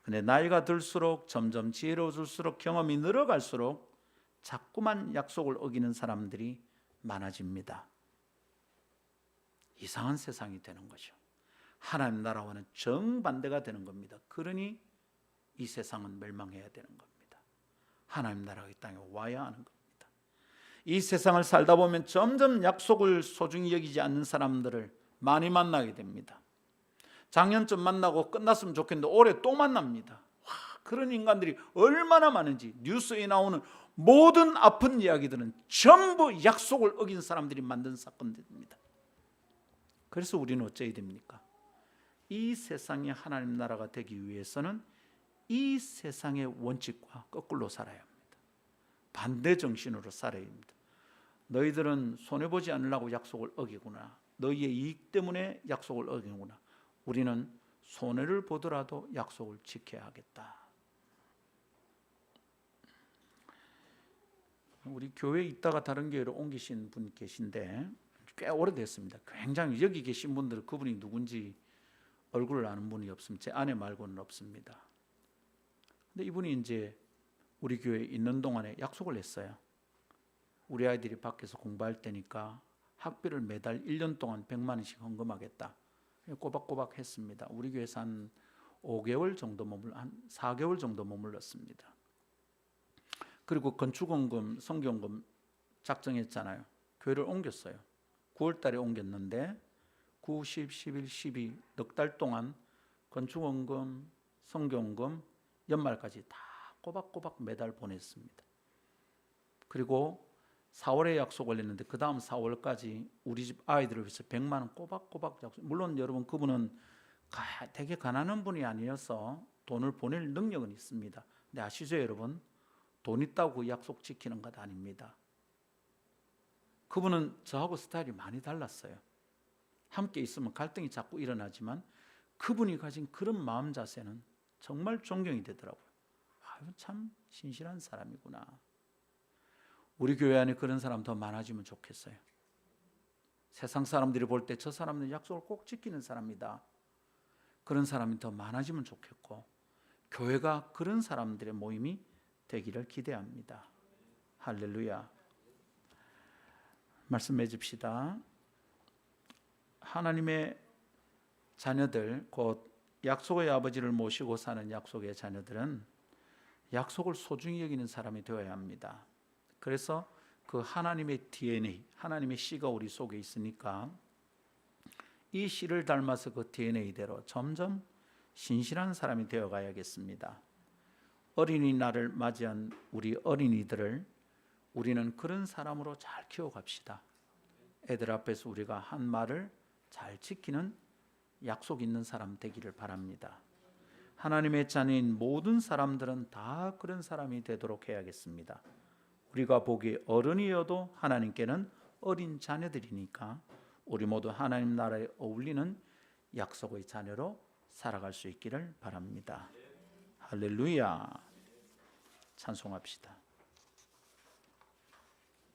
근데 나이가 들수록 점점 지혜로워질수록 경험이 늘어갈수록 자꾸만 약속을 어기는 사람들이 많아집니다. 이상한 세상이 되는 거죠. 하나님 나라와는 정반대가 되는 겁니다. 그러니 이 세상은 멸망해야 되는 겁니다. 하나님 나라가 이 땅에 와야 하는 겁니다. 이 세상을 살다 보면 점점 약속을 소중히 여기지 않는 사람들을 많이 만나게 됩니다. 작년쯤 만나고 끝났으면 좋겠는데 올해 또 만납니다. 와, 그런 인간들이 얼마나 많은지. 뉴스에 나오는 모든 아픈 이야기들은 전부 약속을 어긴 사람들이 만든 사건들입니다. 그래서 우리는 어찌해야 됩니까? 이 세상의 하나님 나라가 되기 위해서는 이 세상의 원칙과 거꾸로 살아야 합니다. 반대 정신으로 살아야 합니다. 너희들은 손해보지 않으려고 약속을 어기구나. 너희의 이익 때문에 약속을 어기구나. 우리는 손해를 보더라도 약속을 지켜야 하겠다. 우리 교회에 있다가 다른 교회로 옮기신 분 계신데 꽤 오래됐습니다. 굉장히 여기 계신 분들은 그분이 누군지 얼굴을 아는 분이 없습니다. 제 아내 말고는 없습니다. 근데 이분이 이제 우리 교회에 있는 동안에 약속을 했어요. 우리 아이들이 밖에서 공부할 때니까 학비를 매달 1년 동안 100만 원씩 헌금하겠다. 꼬박꼬박 했습니다. 우리 교회에서 한 5개월 정도 한 4개월 정도 머물렀습니다. 그리고 건축원금, 성경금 작정했잖아요. 교회를 옮겼어요. 9월 달에 옮겼는데 9, 10, 11, 12 넉 달 동안 건축원금, 성경금, 연말까지 다 꼬박꼬박 매달 보냈습니다. 그리고 4월에 약속을 했는데 그 다음 4월까지 우리 집 아이들을 위해서 100만 원 꼬박꼬박 약속. 물론 여러분 그분은 되게 가난한 분이 아니어서 돈을 보낼 능력은 있습니다. 근데 아시죠 여러분? 돈 있다고 약속 지키는 것 아닙니다. 그분은 저하고 스타일이 많이 달랐어요. 함께 있으면 갈등이 자꾸 일어나지만 그분이 가진 그런 마음 자세는 정말 존경이 되더라고요. 참 신실한 사람이구나. 우리 교회 안에 그런 사람 더 많아지면 좋겠어요. 세상 사람들이 볼 때 저 사람은 약속을 꼭 지키는 사람이다. 그런 사람이 더 많아지면 좋겠고 교회가 그런 사람들의 모임이 되기를 기대합니다. 할렐루야. 말씀 맺읍시다. 하나님의 자녀들, 곧 약속의 아버지를 모시고 사는 약속의 자녀들은 약속을 소중히 여기는 사람이 되어야 합니다. 그래서 그 하나님의 DNA, 하나님의 씨가 우리 속에 있으니까 이 씨를 닮아서 그 DNA대로 점점 신실한 사람이 되어가야겠습니다. 어린이날을 맞이한 우리 어린이들을 우리는 그런 사람으로 잘 키워갑시다. 애들 앞에서 우리가 한 말을 잘 지키는 약속 있는 사람 되기를 바랍니다. 하나님의 자녀인 모든 사람들은 다 그런 사람이 되도록 해야겠습니다. 우리가 보기에 어른이어도 하나님께는 어린 자녀들이니까 우리 모두 하나님 나라에 어울리는 약속의 자녀로 살아갈 수 있기를 바랍니다. 할렐루야. 찬송합시다.